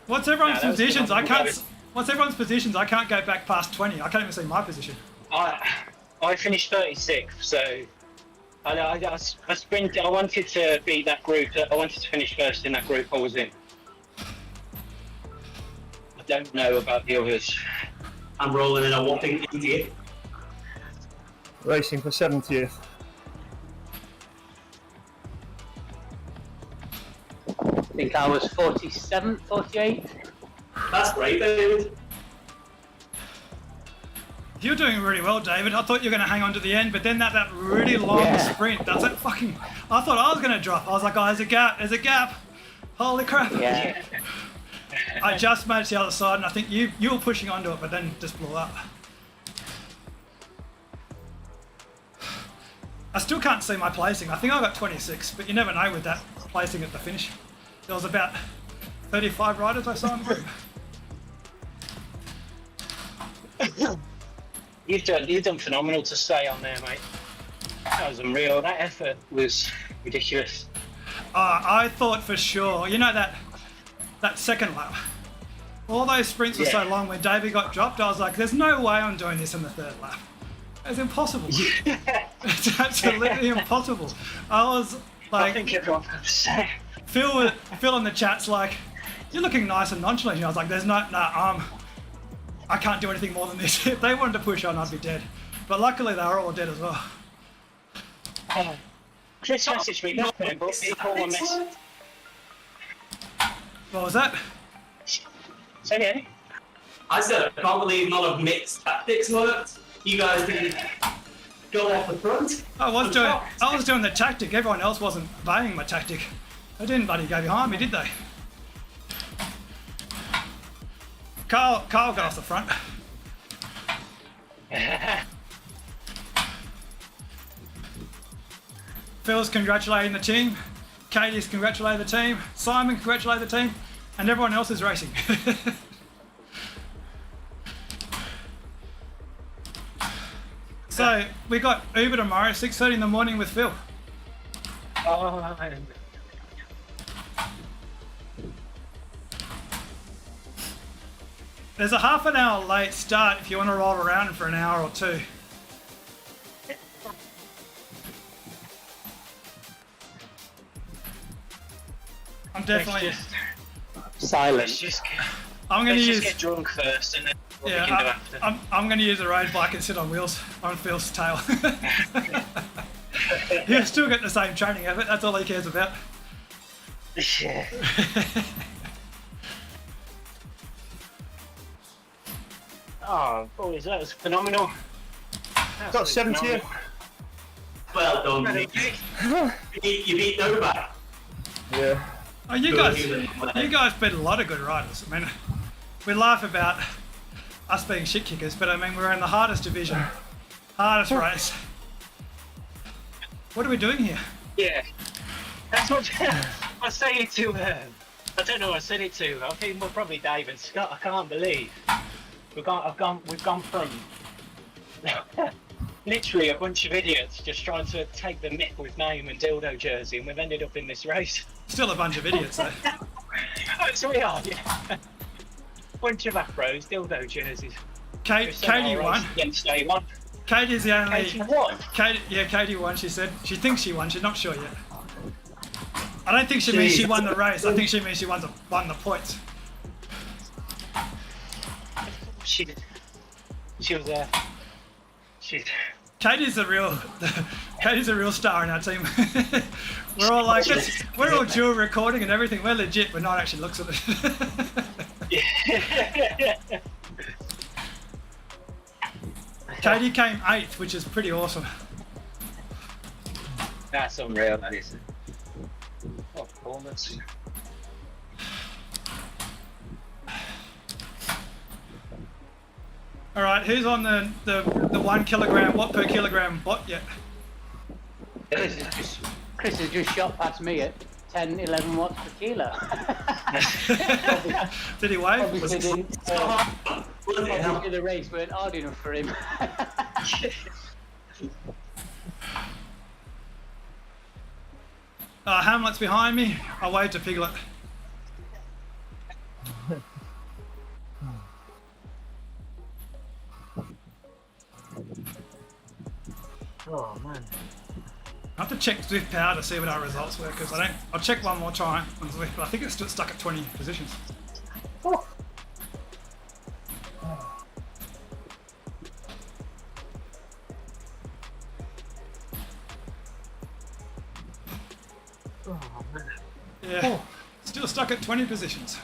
What's everyone's that was positions? I phenomenal. can't. What's everyone's positions? I can't go back past 20. I can't even see my position. I finished 36th, so I sprinted. I wanted to beat that group. I wanted to finish first in that group I was in. I don't know about the others. I'm rolling in a whopping 80th. Racing for 70th. I think I was 47, 48. That's great, David. You're doing really well, David. I thought you were going to hang on to the end, but then that really long Yeah. sprint, that's it fucking... I thought I was going to drop. I was like, oh, there's a gap, there's a gap. Holy crap. Yeah. I just managed the other side, and I think you were pushing onto it, but then just blew up. I still can't see my placing. I think I got 26, but you never know with that placing at the finish. There was about 35 riders I saw in the group. You've done phenomenal to stay on there, mate. That was unreal. That effort was ridiculous. I thought for sure, you know that second lap, all those sprints were so long when David got dropped, I was like, there's no way I'm doing this in the third lap. It's impossible. It's absolutely impossible. I was I like, think everyone's going to say. Phil in the chat's like, you're looking nice and nonchalant. And I was like, there's no, I can't do anything more than this. If they wanted to push on, I'd be dead. But luckily, they were all dead as well. Chris messaged me back then, but he called a message. What was that? So yeah. I said, I can't believe none of Mick's tactics worked. You guys didn't go off the front. I was doing the tactic. Everyone else wasn't obeying my tactic. They didn't bloody go behind me, did they? Carl got off the front. Phil's congratulating the team. Katie's congratulating the team. Simon congratulating the team. And everyone else is racing. So, we got Uber tomorrow, 6:30 in the morning with Phil. Oh, There's a half an hour late start if you want to roll around for an hour or two. I'm definitely... Silence. I'm going to let's use... just get drunk first and then what we can do Yeah, after. I'm going to use a road bike and sit on wheels on Phil's tail. He'll still get the same training effort. That's all he cares about. Yeah. Oh, boys, that was phenomenal. Got 70th. Well done, Mick. You beat Novak. Yeah. Oh, you guys beat a lot of good riders. I mean, we laugh about us being shit kickers, but I mean, we're in the hardest division, hardest race. What are we doing here? Yeah. That's what I say it to I don't know who I said it to. I think we're probably Dave and Scott. I can't believe we've gone from literally a bunch of idiots just trying to take the Mick with name and dildo jersey, and we've ended up in this race. Still a bunch of idiots, though. Oh, so we are, yeah. Bunch of afros, dildo jerseys. Katie won. Against A1. Katie's the only. Katie won. Katie won. She said she thinks she won. She's not sure yet. I don't think she means she won the race. I think she means she won the points. She was there. Katie's a real star in our team. We're all like, we're all dual recording and everything. We're legit, but not actually looks at it. Katie came 8th, which is pretty awesome. That's unreal, that is. What performance. All right, who's on the 1 kilogram watt per kilogram bot yet? Chris has just shot past me at 10, 11 watts per kilo. Did he wave? Obviously, the race weren't hard enough for him. Hamlet's behind me. I waved to Piglet. Oh man. I have to check Zwift Power to see what our results were, because I'll check one more time on Zwift, but I think it's still stuck at 20 positions. Oh. Yeah, still stuck at 20 positions.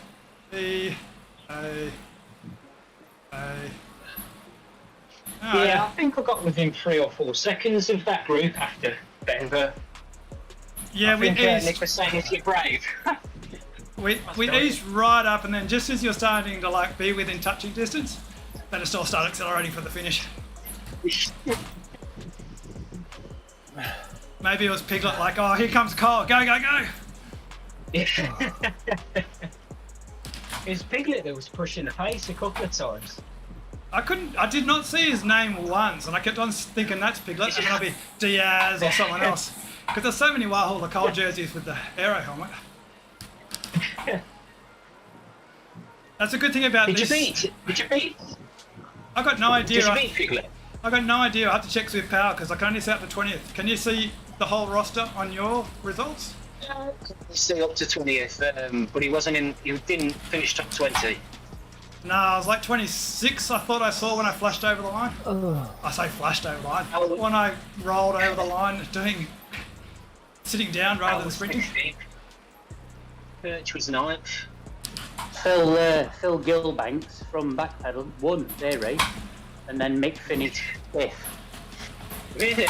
Yeah, I think I got within 3 or 4 seconds of that group after Denver. Yeah, we Nick eased. was saying if you're brave. We eased right up, and then just as you're starting to like be within touching distance, then it all started accelerating for the finish. Maybe it was Piglet like, oh, here comes Cole, go, go, go. It was Piglet that was pushing the pace a couple of times. I did not see his name once, and I kept on thinking that's Piglet, and it'll be Diaz or someone else. Because there's so many Warhol Cole jerseys with the aero helmet. That's a good thing about this. Did you beat? I got no idea. Did you beat Piglet? I got no idea. I have to check Swift Power because I can only see up to 20th. Can you see the whole roster on your results? Still up to 20th, but he wasn't in. He didn't finish top 20. No, I was like 26. I thought I saw when I flashed over the line. I say flashed over the line. When I rolled over the line, sitting down rather than sprinting. Perch was 9th. Phil Gilbanks from Backpedal won their race, and then Mick finished 5th. Really?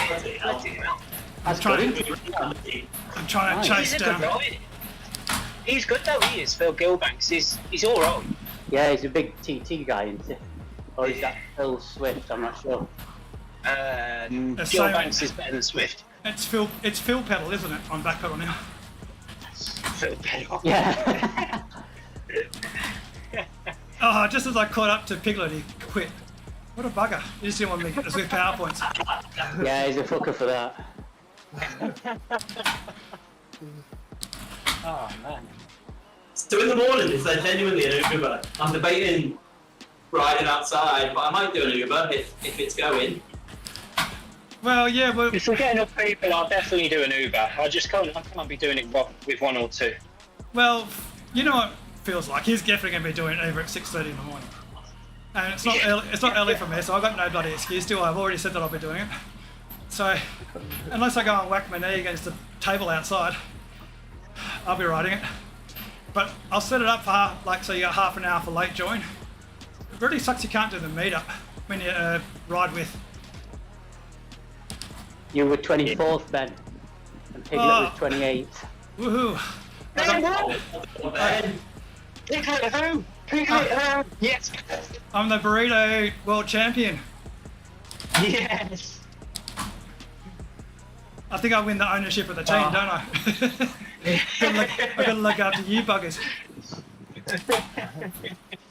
That's trying- good. I'm trying to He's chase a down. good rider. He's good though. He is. Phil Gilbanks. He's all right. Yeah, he's a big TT guy, isn't he? Or is that Phil Swift? I'm not sure. Gilbanks is better than Swift. It's Phil Pedal, isn't it? On Backpedal now. Phil Pedal. Yeah. Oh, just as I caught up to Piglet, he quit. What a bugger. He just didn't want me to get the Swift Power points. Yeah, he's a fucker for that. Oh man. So in the morning, is there genuinely an Uber? I'm debating riding outside, but I might do an Uber if it's going. Well, yeah, well, If we get enough people, I'll definitely do an Uber. I can't be doing it with one or two. well, you know what it feels like. He's definitely going to be doing it over at 6:30 in the morning. And it's not early, it's not early for me, so I've got no bloody excuse to. I've already said that I'll be doing it. So, unless I go and whack my knee against the table outside, I'll be riding it. But I'll set it up for so you got half an hour for late join. It really sucks you can't do the meetup when you ride with. You were 24th, Ben, and Piglet was 28th. Woohoo! Piglet who? Piglet who? Yes. I'm the burrito world champion. Yes. I think I win the ownership of the team, don't I? I've got to look after you buggers.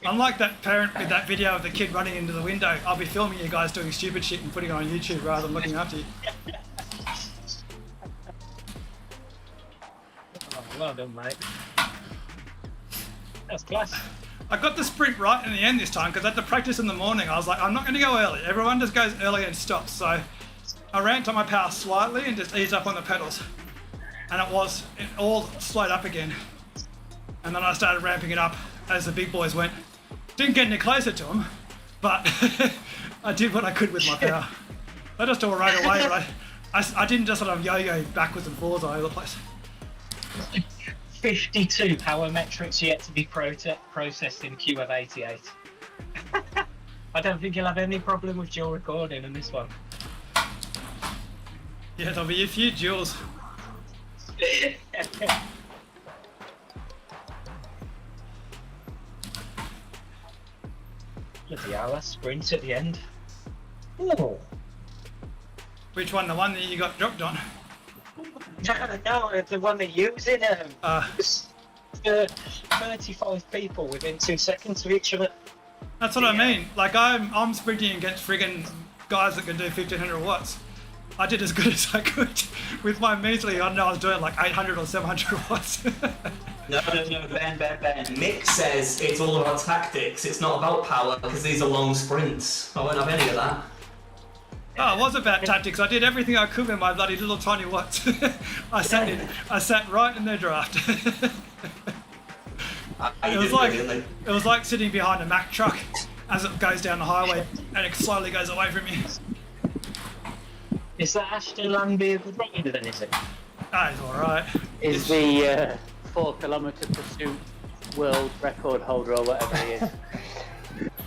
I'm like that parent with that video of the kid running into the window. I'll be filming you guys doing stupid shit and putting it on YouTube rather than looking after you. Oh, well done, mate. That's class. I got the sprint right in the end this time because at the practice in the morning I was like, I'm not going to go early. Everyone just goes early and stops. So I ramped up my power slightly and just eased up on the pedals. And it all slowed up again. And then I started ramping it up as the big boys went. Didn't get any closer to them, but I did what I could with my power. I just all right away, right? I didn't just sort of yo-yo backwards and forwards all over the place. 52 power metrics yet to be processed in queue of 88. I don't think you'll have any problem with dual recording on this one. Yeah, there'll be a few duels. Bloody hell, that sprint at the end. Oh. Which one? The one that you got dropped on? No, the one they're using. Uh, 35 people within 2 seconds of each other. That's what I mean. Like I'm sprinting against friggin' guys that can do 1500 watts. I did as good as I could with my measly. I know I was doing like 800 or 700 watts. No, Ben. Mick says it's all about tactics. It's not about power because these are long sprints. I won't have any of that. Oh, it was about tactics. I did everything I could with my bloody little tiny watts. I sat right in their draft. It was like sitting behind a Mack truck as it goes down the highway and it slowly goes away from you. Is that Ashton Langby a good rider then, is it? Ah, he's alright. Is the 4 kilometre pursuit world record holder or whatever he is.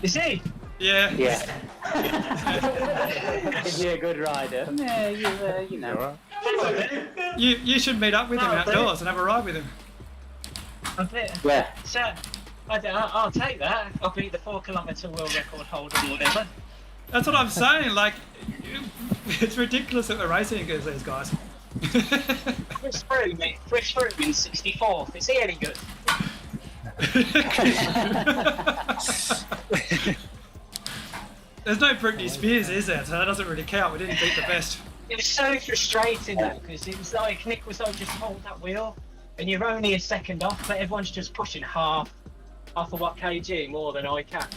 Is he? Yeah. Yeah. Is he a good rider? Yeah, you know. You should meet up with him outdoors and have a ride with him. I bet. Yeah. So, I'll take that. I'll be the 4 kilometre world record holder or whatever. That's what I'm saying. Like, it's ridiculous that we're racing against these guys. Chris Froome in 64th. Is he any good? There's no Britney Spears, is there? So that doesn't really count. We didn't beat the best. It was so frustrating though, because it was like Nick was like, just hold that wheel, and you're only a second off, but everyone's just pushing half of what kg more than I can.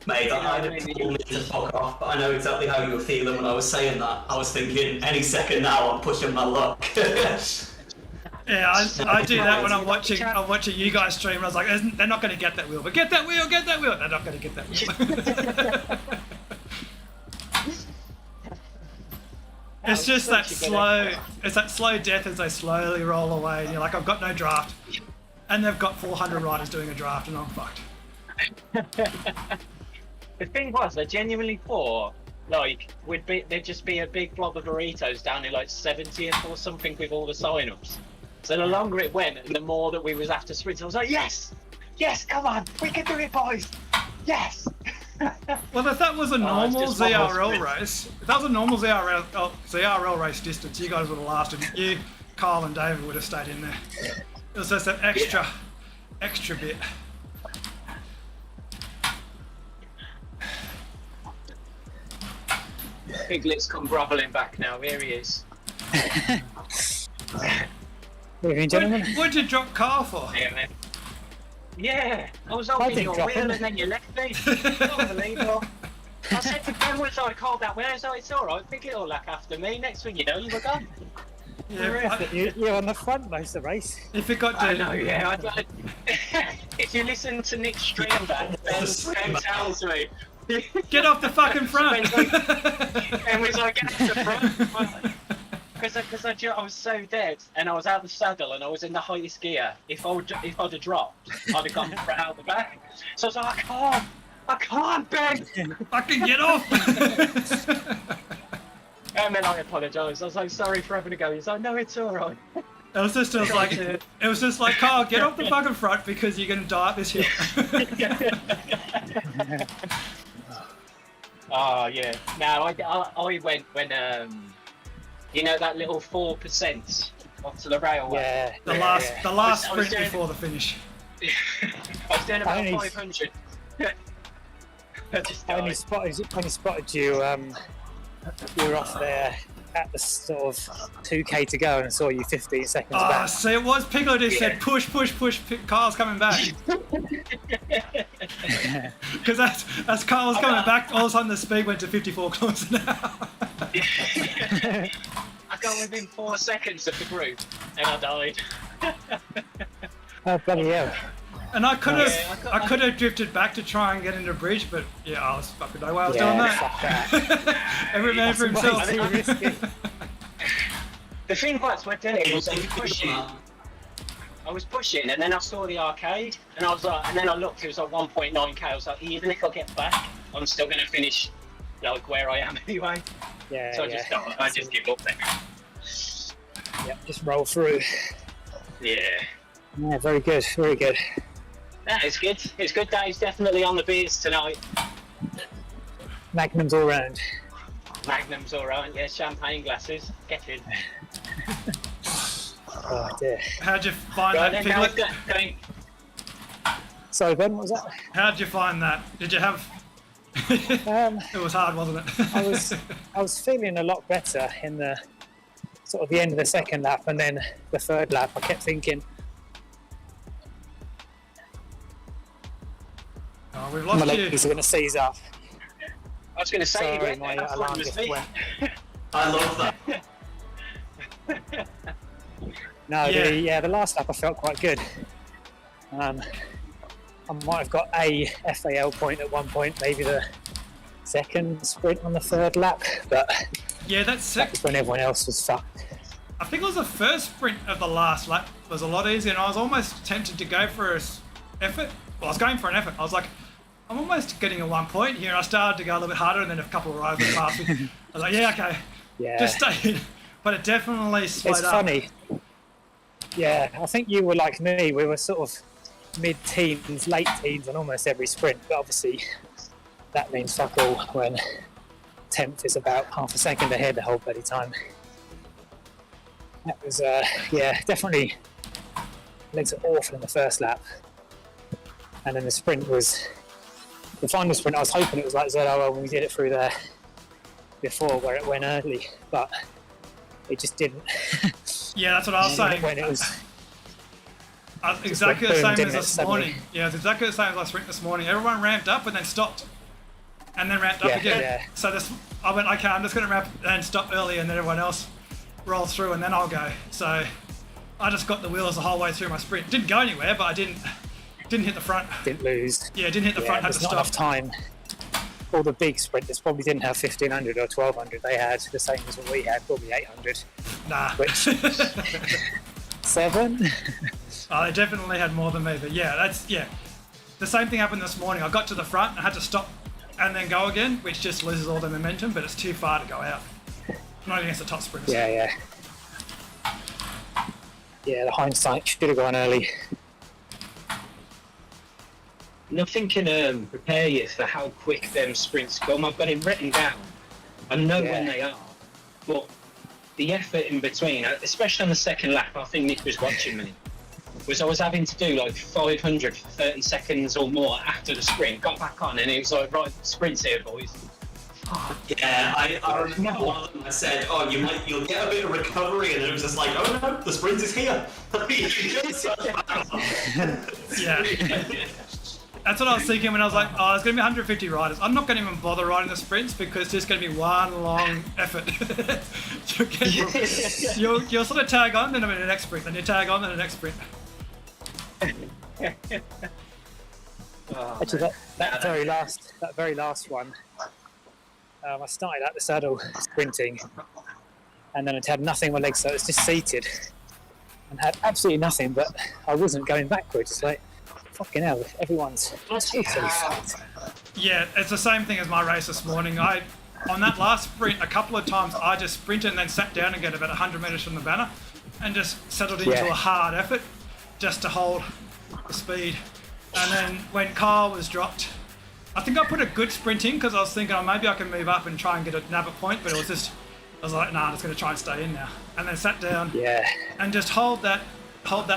Mate, I didn't all need to fuck off, but I know exactly how you were feeling when I was saying that. I was thinking, any second now, I'm pushing my luck. Yeah, I do that when I'm watching you guys stream. And I was like, they're not going to get that wheel, but get that wheel. They're not going to get that wheel. It's just that slow. It's that slow death as they slowly roll away, and you're like, I've got no draft, and they've got 400 riders doing a draft, and I'm fucked. The thing was, I genuinely thought, like, there'd just be a big blob of burritos down in like 70th or something with all the sign-ups. So the longer it went, and the more that we was after sprints, I was like, yes, come on, we can do it, boys, yes. Well, if that was a normal just one more ZRL sprint. race, if that was a normal ZRL race distance, you guys would have lasted. You, Carl, and David would have stayed in there. It was just that extra bit. Piglet's come grovelling back now. Here he is. Good evening, gentlemen. What'd you drop Carl for? Yeah, I was hoping didn't your drop wheel him. and then you left me. Unbelievable. I said to Ben once I called that wheel, so it's alright, pick it all back after me. Next thing you know, you were gone. Yeah, You're on the front most of the race. if it got to, I know, yeah. If you listen to Nick's stream back, Ben tells me. get off the fucking front. And was like, get off the front. Because I was so dead, and I was out the saddle, and I was in the highest gear. If I'd have dropped, I'd have gone right out the back. So I was like, I can't, Ben. Fucking get off. And then I apologised. I was like, sorry for having to go. He's like, no, it's all right. It was just like, Carl, get off the fucking front because you're gonna die up this hill. Oh yeah. No, I went when you know that little 4% onto the railway. Yeah. The last I was sprint doing- before the finish. I was doing about Only- 500. I just I only died. spotted you. You were off there at the sort of 2k to go, and I saw you 15 seconds Ah, back. see, it was Piglet who said push, Carl's coming back. Because as Carl was coming back, all of a sudden the speed went to 54 kilometers an hour. I got within 4 seconds of the group, and I died. Oh bloody hell! And I could Yeah, have I drifted back to try and get into the bridge, but yeah, I was fucking no way I was Yeah, doing that. fuck that. Every man for That's himself. way too risky. The thing was, what did it was I was Push pushing. him. I was pushing, and then I saw the arcade, and I was like, and then I looked, it was like 1.9k. I was like, even if I get back, I'm still gonna finish like where I am anyway. Yeah, So yeah. I just give up then. Yep, just roll through. Yeah. Yeah, very good, very good. That is good. It's good that he's definitely on the beers tonight. Magnums all round. Magnum's alright, yeah, champagne glasses. Get in. Oh dear. How'd you find Right, that, then guys, Piglet? going. Sorry, Ben, what was that? How'd you find that? Did you have... It was hard, wasn't it? I was feeling a lot better in the sort of the end of the second lap, and then the third lap. I kept thinking, Oh, we've my lost you. legs are going to seize up. I was going to say, Sorry, you my went, I thought alarm it was just me. went. I love that. No, Yeah. the last lap I felt quite good. I might have got a FAL point at one point, maybe the second sprint on the third lap, but Yeah, that's that sick. was when everyone else was fucked. I think it was the first sprint of the last lap was a lot easier, and I was almost tempted to go for an effort. Well, I was going for an effort. I was like, I'm almost getting a 1 point here, and I started to go a little bit harder, and then a couple of riders passed me. I was like, yeah, okay, Yeah, just stay in. But it definitely slowed it's up. funny. Yeah, I think you were like me. We were sort of mid-teens, late teens on almost every sprint, but obviously that means fuck all when 10th is about half a second ahead the whole bloody time. That was, yeah, definitely legs are awful in the first lap. And then the sprint was, the final sprint, I was hoping it was like ZRL when we did it through there before where it went early, but it just didn't. Yeah, that's what I was saying. When it was, Exactly the boom, same didn't as it, this suddenly? morning. Yeah, it's exactly the same as I sprint this morning. Everyone ramped up and then stopped. and then ramped up Yeah, again. yeah. So I went, okay, I'm just going to ramp and stop early, and then everyone else roll through, and then I'll go. So I just got the wheels the whole way through my sprint. Didn't go anywhere, but I didn't hit the front. Didn't lose. Yeah, didn't hit the front. Had to There's not stop. enough time. All the big sprinters probably didn't have 1500 or 1200. They had the same as what we had, probably 800. Nah. Which 7? Oh, they definitely had more than me, but yeah, the same thing happened this morning. I got to the front and had to stop and then go again, which just loses all the momentum, but it's too far to go out. Not against the top sprinters. Yeah. Yeah, the hindsight should have gone early. Nothing can prepare you for how quick them sprints come. I've got it written down. I know when they are, but the effort in between, especially on the second lap, I think Nick was watching me, was I was having to do like 500 for 30 seconds or more after the sprint, got back on, and it was like, right, sprint's here, boys. Yeah, I remember one of them. I said, "Oh, you'll get a bit of recovery," and it was just like, "Oh no, the sprint is here." Yeah. That's what I was thinking when I was like, oh, there's going to be 150 riders. I'm not going to even bother riding the sprints because it's just going to be one long effort. You'll sort of tag on, then I'm in the next sprint, then you tag on, then the next sprint. Actually, that very last one, I started at the saddle sprinting, and then I'd had nothing on my legs, so it was just seated, and had absolutely nothing. But I wasn't going backwards. It's like, fucking hell, everyone's totally fucked. Yeah, it's the same thing as my race this morning. On that last sprint, a couple of times I just sprinted and then sat down again about 100 metres from the banner, and just settled into a hard effort just to hold the speed. And then when Kyle was dropped, I think I put a good sprint in because I was thinking, oh, maybe I can move up and try and get a nab point, but it was just, I was like, nah, I'm just going to try and stay in now. And then sat down and just hold that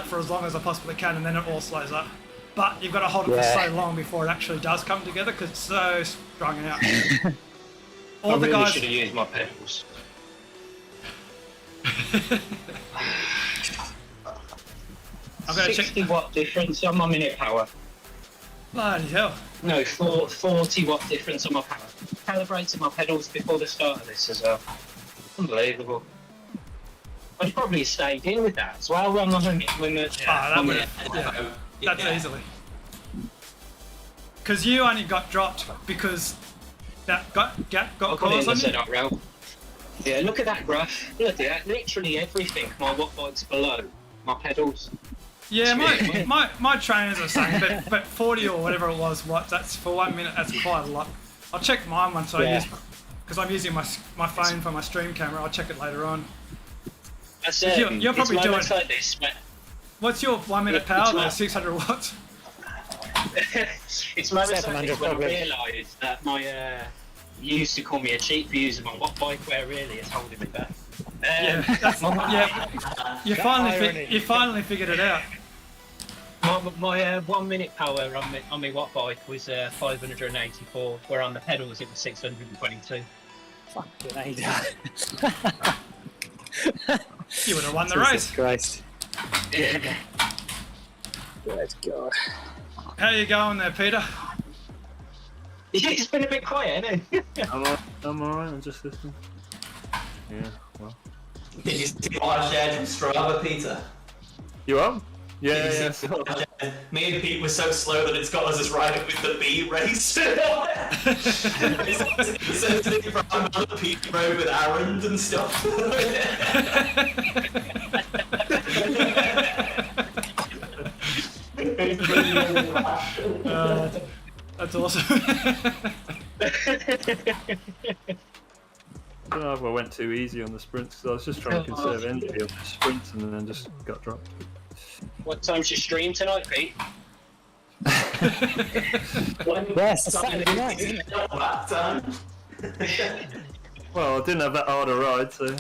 for as long as I possibly can, and then it all slows up. But you've got to hold it for so long before it actually does come together because it's so strung out. I really should have used my pedals. I'm going to 60 check. watt difference on my minute power. Bloody hell. No, 40 watt difference on my power. Calibrated my pedals before the start of this as well. Unbelievable. I'd probably stayed in with that as well. That's easily. Because you only got dropped because that gap got caused on you. Yeah, look at that graph. Look at that. Literally everything. My watt bike's below my pedals. Yeah, my trainers are saying, but 40 or whatever it was, that's for 1 minute, that's quite a lot. I'll check mine once because I'm using my phone for my stream camera. I'll check it later on. You're probably doing like this, but what's your 1 minute power though? 600 watts? It's moments like this when I realised that you used to call me a cheat for using my watt bike, where really it's holding me back. You finally figured it out. My 1 minute power on my watt bike was 584, where on the pedals it was 622. Fucking Ada. You would have won the race. Christ. Good God. How you going there, Peter? It's been a bit quiet, hasn't it? I'm alright, I'm just listening. Yeah, well. Did you see what I shared from Strava, Peter? You up? Yeah. Me and Pete were so slow that it's got us as riding with the B race. It's sensitive from another Pete rode with Aaron and stuff. That's awesome. I don't know if I went too easy on the sprints because I was just trying to conserve energy on the sprints and then just got dropped. What time's your stream tonight, Pete? Yes, it's Saturday night, isn't it? Well, I didn't have that hard a ride, so...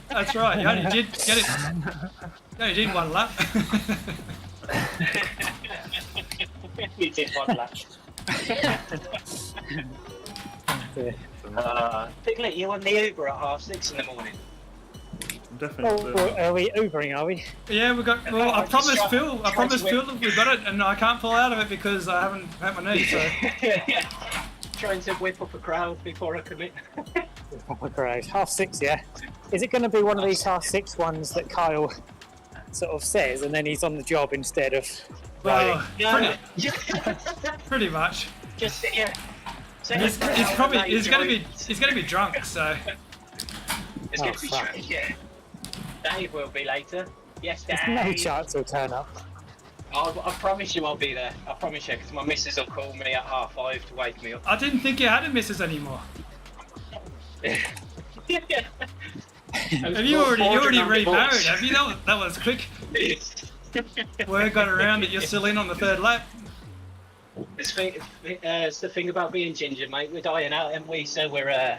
That's right. You only did get it. You only did one lap. You did one lap. Piglet, you on the Uber at 6:30 in the morning? Definitely. Are we Ubering, are we? Yeah, we got. Well, I promised Phil that we got it, and I can't pull out of it because I haven't hurt my knee. So trying to whip up a crowd before I commit. Oh my God. Half six, yeah. Is it going to be one of these half six ones that Kyle sort of says, and then he's on the job instead of riding? Well, pretty much. Just yeah. So He's going to be drunk, so It's Oh, going to be fuck. true, yeah. Dave will be later. Yes, Dave. There's no chance he'll turn up. I promise you I'll be there. I promise you, because my missus will call me at 5:30 to wake me up. I didn't think you had a missus anymore. Have you already remarried? Have you? That was quick. Word got around that you're still in on the third lap. It's the thing about being ginger, mate. We're dying out, and we so we're a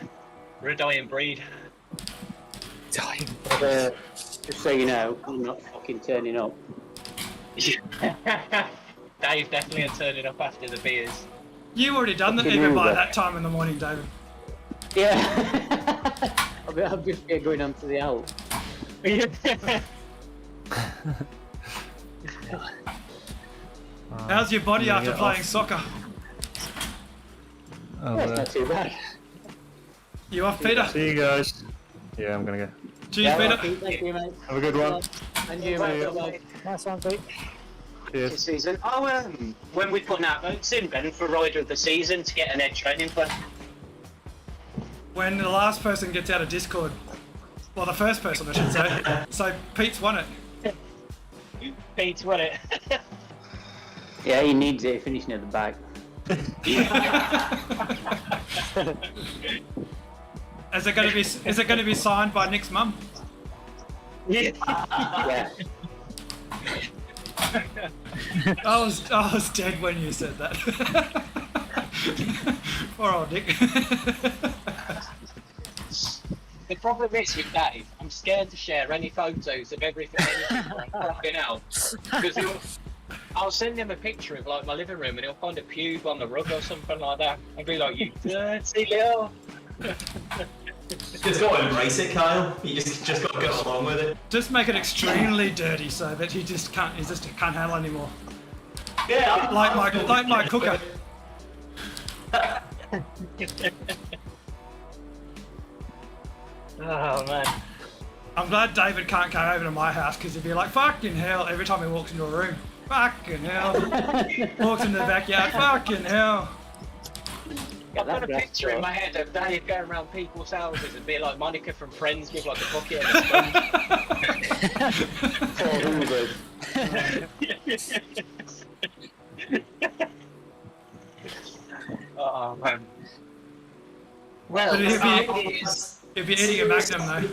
dying breed. Dying. Just so you know, I'm not fucking turning up. Dave definitely are turning up after the beers. You already done that Fucking even by Uber. that time in the morning, David. Yeah. I'll just be going on to the out. How's your body Yeah, after yeah, playing off. soccer? Oh, That's not too bad. You off, Peter? see you guys. Yeah, I'm gonna go. Cheers, Peter. Thank you, mate. Have a good one. And you, mate. Nice one, Pete. Cheers. Season. Oh, when we put our votes in, Ben, for rider of the season to get an Ed training plan. When the last person gets out of Discord, well, the first person, I should say. So Pete's won it. Pete's won it. Yeah, he needs it finishing at the back. Is it going to be signed by Nick's mum? Yeah. I was dead when you said that. Poor old Nick. The problem is with Dave, I'm scared to share any photos of anything cropping out. Because I'll send him a picture of like my living room and he'll find a pube on the rug or something like that. And be like, you dirty little. Just got to embrace it, Kyle. You just got to go along with it. Just make it extremely dirty so that he just can't handle anymore. Yeah. Like my cooker. Oh man. I'm glad David can't come over to my house because he'd be like, fucking hell, every time he walks into a room. Fucking hell. Walks into the backyard, fucking hell. I've got a picture in my head of Dave going around people's houses and being like Monica from Friends with like a bucket and a sponge. Oh man. Well, But is... he'd be eating a Magnum though.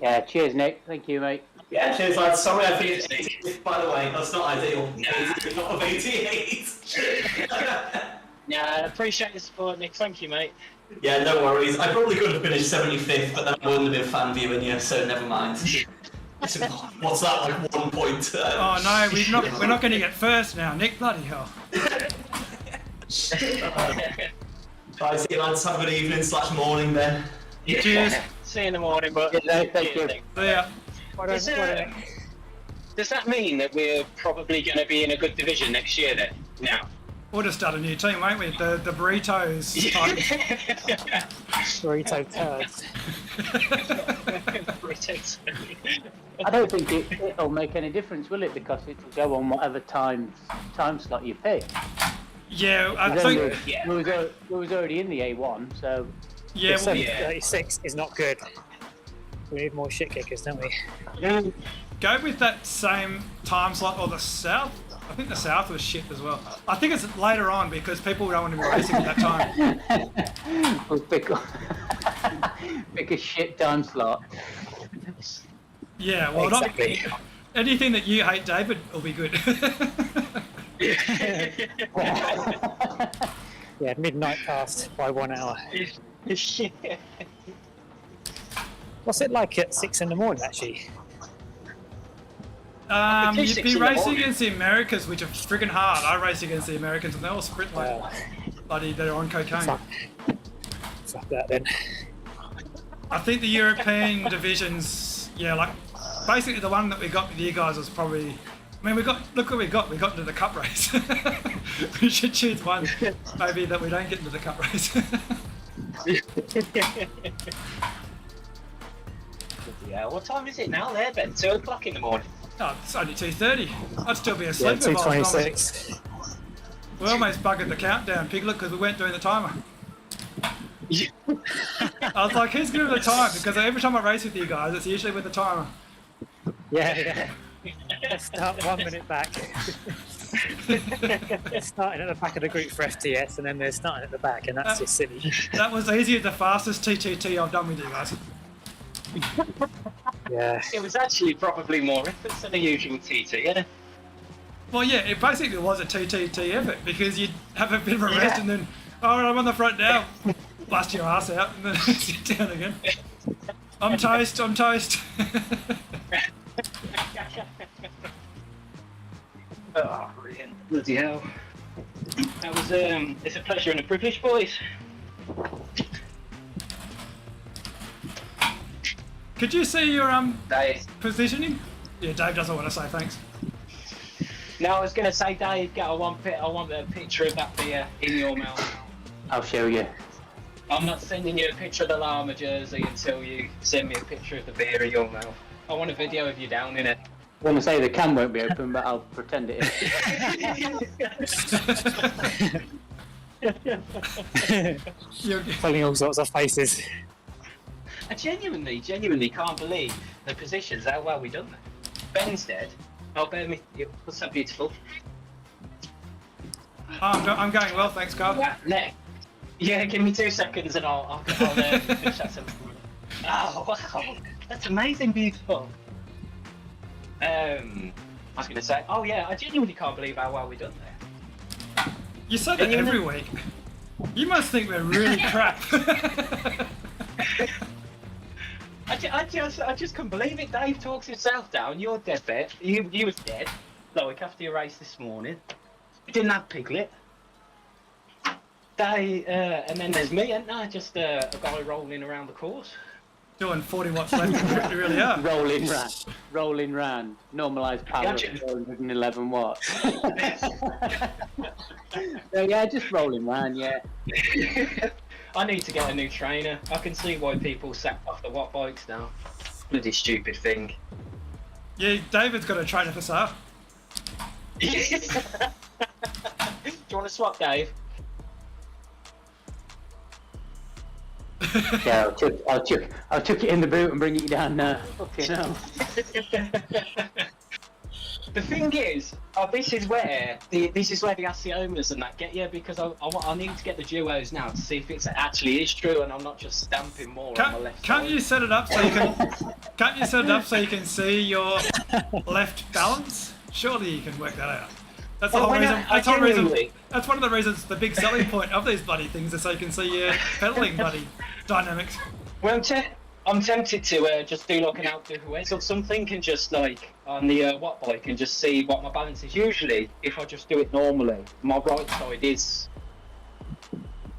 Yeah, cheers, Nick. Thank you, mate. Yeah, cheers, lads. Sorry I finished 88th, by the way. That's not ideal. Not of 88. Yeah, I appreciate the support, Nick. Thank you, mate. Yeah, no worries. I probably could have finished 75th, but then I wouldn't have been fan viewing you, so never mind. What's that, like 1 point? Oh no, we're not going to get first now, Nick. Bloody hell. Right, see you lads. Have a good evening / morning then. Cheers. See you in the morning, but Thank you. See ya. Does that mean that we're probably going to be in a good division next year then? Now. We'll just start a new team, won't we? The Burritos. Burrito turds. I don't think it'll make any difference, will it? Because it'll go on whatever time slot you pick. Yeah, I think. We was already in the A1, so... Yeah, well, 36 is not good. We need more shit kickers, don't we? go with that same time slot or the South. I think the South was shit as well. I think it's later on because people don't want to be racing at that time. We'll pick a shit time slot. Yeah, well, Exactly. not anything that you hate, David, will be good. Yeah, midnight passed by 1 hour. What's it like at 6 in the morning, actually? You'd be racing against the Americans, which are friggin' hard. I race against the Americans and they all sprint like bloody, they're on cocaine. Fuck that then. I think the European divisions, yeah, like basically the one that we got with you guys was probably I mean, look what we got. We got into the cup race. We should choose one, maybe that we don't get into the cup race. Yeah, what time is it now there, Ben? 2 o'clock in the morning. Oh, it's only 2:30. I'd still be asleep. Yeah, if I was 2:26. We almost buggered the countdown, Piglet, because we weren't doing the timer. I was like, who's good with the time? Because every time I race with you guys, it's usually with the timer. Yeah. Let's start 1 minute back. They're starting at the back of the group for FTS, and then they're starting at the back, and that's just silly. That was easily the fastest TTT I've done with you guys. Yeah. It was actually probably more effort than a usual TT, yeah? Well, yeah, it basically was a TTT effort, because you'd have a bit of a rest and then, oh, I'm on the front now. Blast your ass out and then sit down again. I'm toast. Oh, brilliant. Bloody hell. That was, it's a pleasure and a privilege, boys. Could you see your Dave. positioning? Yeah, Dave doesn't want to say thanks. No, I was going to say, Dave, I want a picture of that beer in your mouth. I'll show you. I'm not sending you a picture of the llama jersey until you send me a picture of the beer in your mouth. I want a video of you down in it. I want to say the can won't be open, but I'll pretend it is. You're, Pulling all sorts of faces. I genuinely can't believe the positions, how well we done that. Ben's dead. Oh, Ben, what's so beautiful? I'm going well, thanks, Carl. Yeah, give me 2 seconds and I'll finish that sentence. Oh, wow. That's amazing, beautiful. I was going to say, oh yeah, I genuinely can't believe how well we done there. You say that every week. You must think we're really crap. I just couldn't believe it. Dave talks himself down. You're dead, Bet. You was dead. Like after your race this morning. You didn't have Piglet. And then there's me, ain't there? Just a guy rolling around the course. Doing 40 watts left. You really are. Rolling round. Normalised power of 411 watts. So yeah, just rolling round, yeah. I need to get a new trainer. I can see why people sacked off the watt bikes now. Bloody stupid thing. Yeah, David's got a trainer for sale. Do you want to swap, Dave? Yeah, I'll chuck it in the boot and bring it down now. Fucking hell. The thing is, this is where the Asiomas and that get you, because I need to get the duos now to see if it actually is true and I'm not just stamping more on my left Can't side. you set it up so you can? Can't you set it up so you can see your left balance? Surely you can work that out. That's the whole reason. That's one of the reasons. The big selling point of these bloody things is so you can see your pedaling bloody dynamics. Well, I'm tempted to just do like an outdoor wedge or something and just like on the watt bike and just see what my balance is. Usually, if I just do it normally, my right side is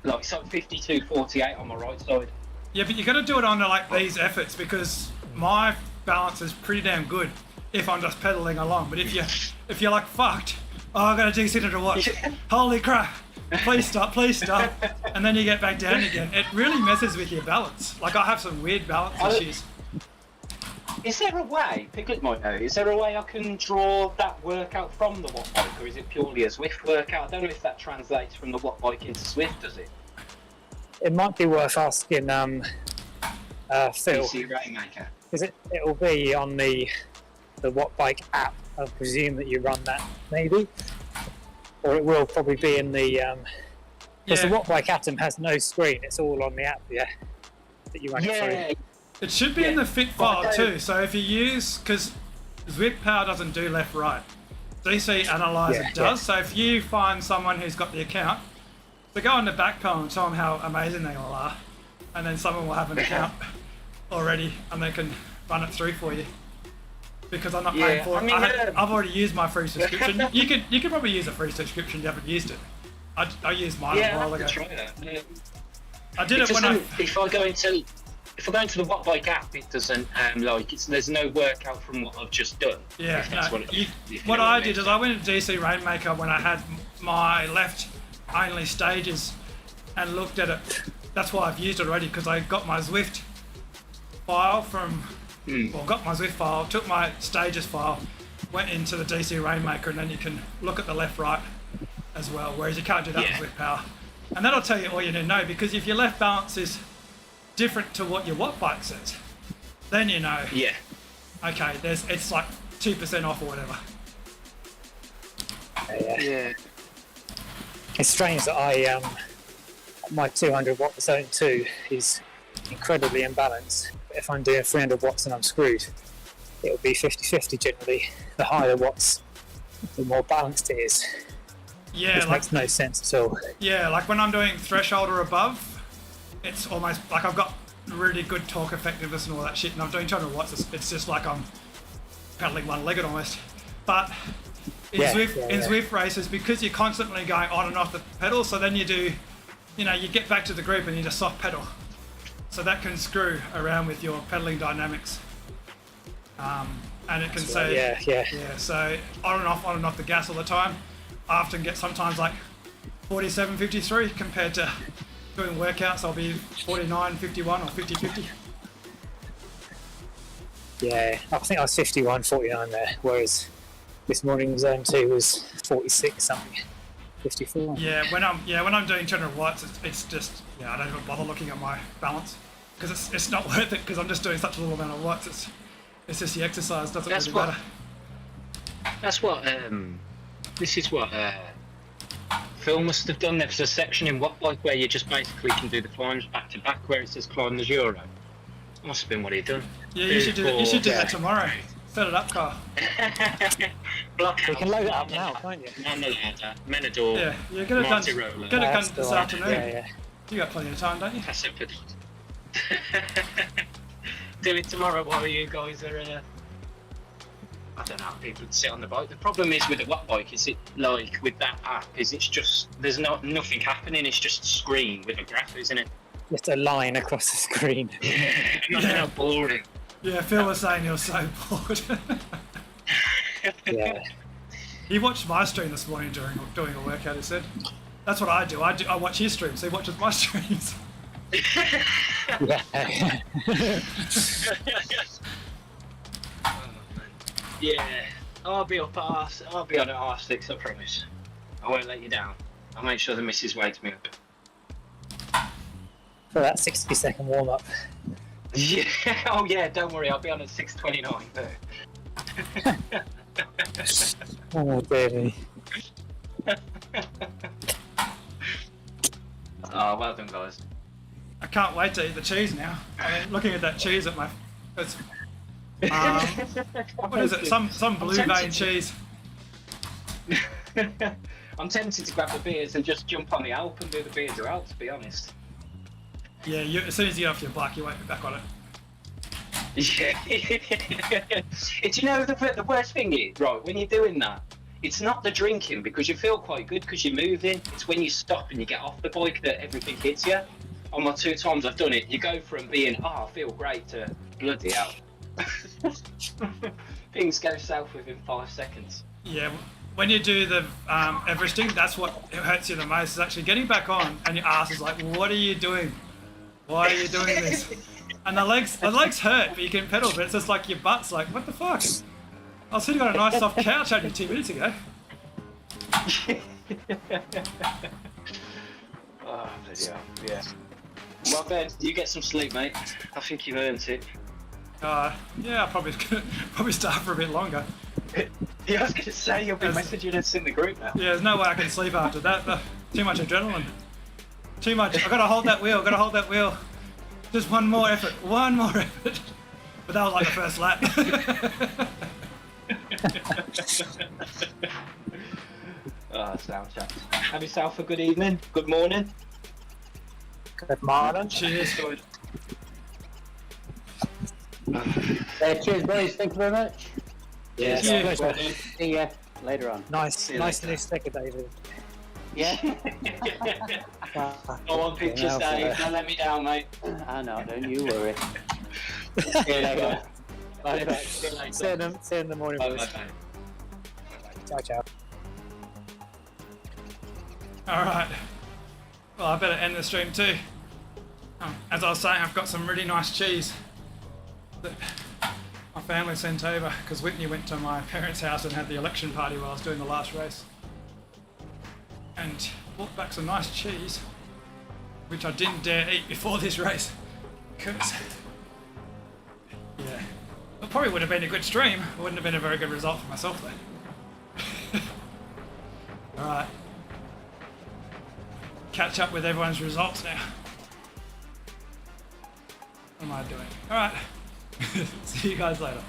like 52.48 on my right side. Yeah, but you got to do it under like these efforts because my balance is pretty damn good if I'm just pedaling along. But if you're like fucked, oh, I got to decent to watch. Holy crap! Please stop! And then you get back down again. It really messes with your balance. Like I have some weird balance issues. Is there a way, Piglet might know, is there a way I can draw that workout from the watt bike, or is it purely a Zwift workout? I don't know if that translates from the watt bike into Zwift, does it? It might be worth asking Phil. PC Rainmaker. Because it'll be on the Wattbike app. I presume that you run that, maybe, or it will probably be in the because the Wattbike atom has no screen. It's all on the app, yeah. That you run it through. It should be in the fit file too. So if you use, because Zwift Power doesn't do left right, DC Analyzer does. So if you find someone who's got the account, so go on the back panel and tell them how amazing they all are, and then someone will have an account already and they can run it through for you. Because I'm not paying for it. I've already used my free subscription. You can probably use a free subscription. You haven't used it. I used mine a while ago. Try that. I did it when if I go into the Watt Bike app, it doesn't there's no workout from what I've just done. Yeah, if that's no, what what I did is I went to DC Rainmaker when I had my left only stages and looked at it. That's why I've used it already, because I got my Zwift file got my Zwift file, took my stages file, went into the DC Rainmaker, and then you can look at the left right as well, whereas you can't do that with Zwift Power. And that'll tell you all you need to know, because if your left balance is different to what your Watt Bike says, then you know, okay, it's like 2% off or whatever. Yeah. It's strange that my 200 watt zone 2 is incredibly imbalanced. But if I'm doing 300 watts and I'm screwed, it'll be 50-50 generally. The higher the watts, the more balanced it is. Yeah, which makes no sense at all. Yeah, like when I'm doing threshold or above, it's almost like I've got really good torque effectiveness and all that shit, and I'm doing 200 watts. It's just like I'm pedaling one-legged almost. But in Zwift races, because you're constantly going on and off the pedal, so then you do, you get back to the group and you just soft pedal. So that can screw around with your pedaling dynamics. And it can say, so on and off the gas all the time. I often get sometimes like 47, 53 compared to doing workouts. I'll be 49, 51 or 50, 50. Yeah, I think I was 51, 49 there, whereas this morning zone 2 was 46 something, 54. Yeah, when I'm doing 200 watts, it's just I don't even bother looking at my balance because it's not worth it, because I'm just doing such a little amount of watts. It's just the exercise doesn't really matter. That's what this is what Phil must have done. There's a section in Watt Bike where you just basically can do the climbs back to back where it says climb the Euro. Must have been what he'd done. Yeah, you should do that tomorrow. Set it up, Carl. You can load it up now, can't you? Menador. Yeah, you're gonna get it done this afternoon. Yeah. You got plenty of time, don't you? That's it. Do it tomorrow while you guys are. I don't know how people sit on the bike. The problem is with the Watt Bike, is it like with that app? Is it's just there's nothing happening. It's just a screen with a graph, isn't it? Just a line across the screen. How boring. Yeah, Phil was saying he was so bored. Yeah. He watched my stream this morning during doing a workout. He said, "That's what I do. I watch his streams. So he watches my streams." Yeah, I'll be on at R6, I promise. I won't let you down. I'll make sure the missus wakes me up. For that 60-second warm up. Yeah, oh yeah, don't worry, I'll be on at 6:29 though. Oh, baby. Oh, well done, guys. I can't wait to eat the cheese now. I mean, looking at that cheese at my, it's, what is it? Some blue vein cheese. I'm tempted to grab the beers and just jump on the Alp and do the beers out, to be honest. Yeah, as soon as you get off your bike, you won't be back on it. Yeah. Do you know the worst thing is, right, when you're doing that, it's not the drinking, because you feel quite good because you're moving. It's when you stop and you get off the bike that everything hits you. On my 2 times I've done it, you go from being, I feel great, to bloody hell. Things go south within 5 seconds. Yeah, when you do the Everesting, that's what hurts you the most, is actually getting back on and your ass is like, what are you doing? Why are you doing this? And the legs hurt, but you can pedal, but it's just like your butt's like, what the fuck? I was sitting on a nice soft couch only 2 minutes ago. Oh, bloody hell, yeah. Well, Ben, you get some sleep, mate. I think you've earned it. Yeah, I'll probably start for a bit longer. Yeah, I was going to say, you'll be messaging us in the group now. Yeah, there's no way I can sleep after that. Too much adrenaline. Too much. I've got to hold that wheel. Just one more effort. But that was like the first lap. Sound chat. Have yourself a good evening. Good morning. Good morning. Cheers. Cheers, boys. Thank you very much. Yeah. Cheers. See ya later on. Nice new sticker, David. Yeah. Go on, pictures, Dave. Don't let me down, mate. I know, don't you worry. See you later. Bye. Bye. See you later. See you in the morning, Bye. boys. Bye. Ciao, ciao. All right. Well, I better end the stream too. As I was saying, I've got some really nice cheese that my family sent over because Whitney went to my parents' house and had the election party while I was doing the last race. And brought back some nice cheese, which I didn't dare eat before this race because, yeah, it probably would have been a good stream. It wouldn't have been a very good result for myself then. All right. Catch up with everyone's results now. What am I doing? All right. See you guys later.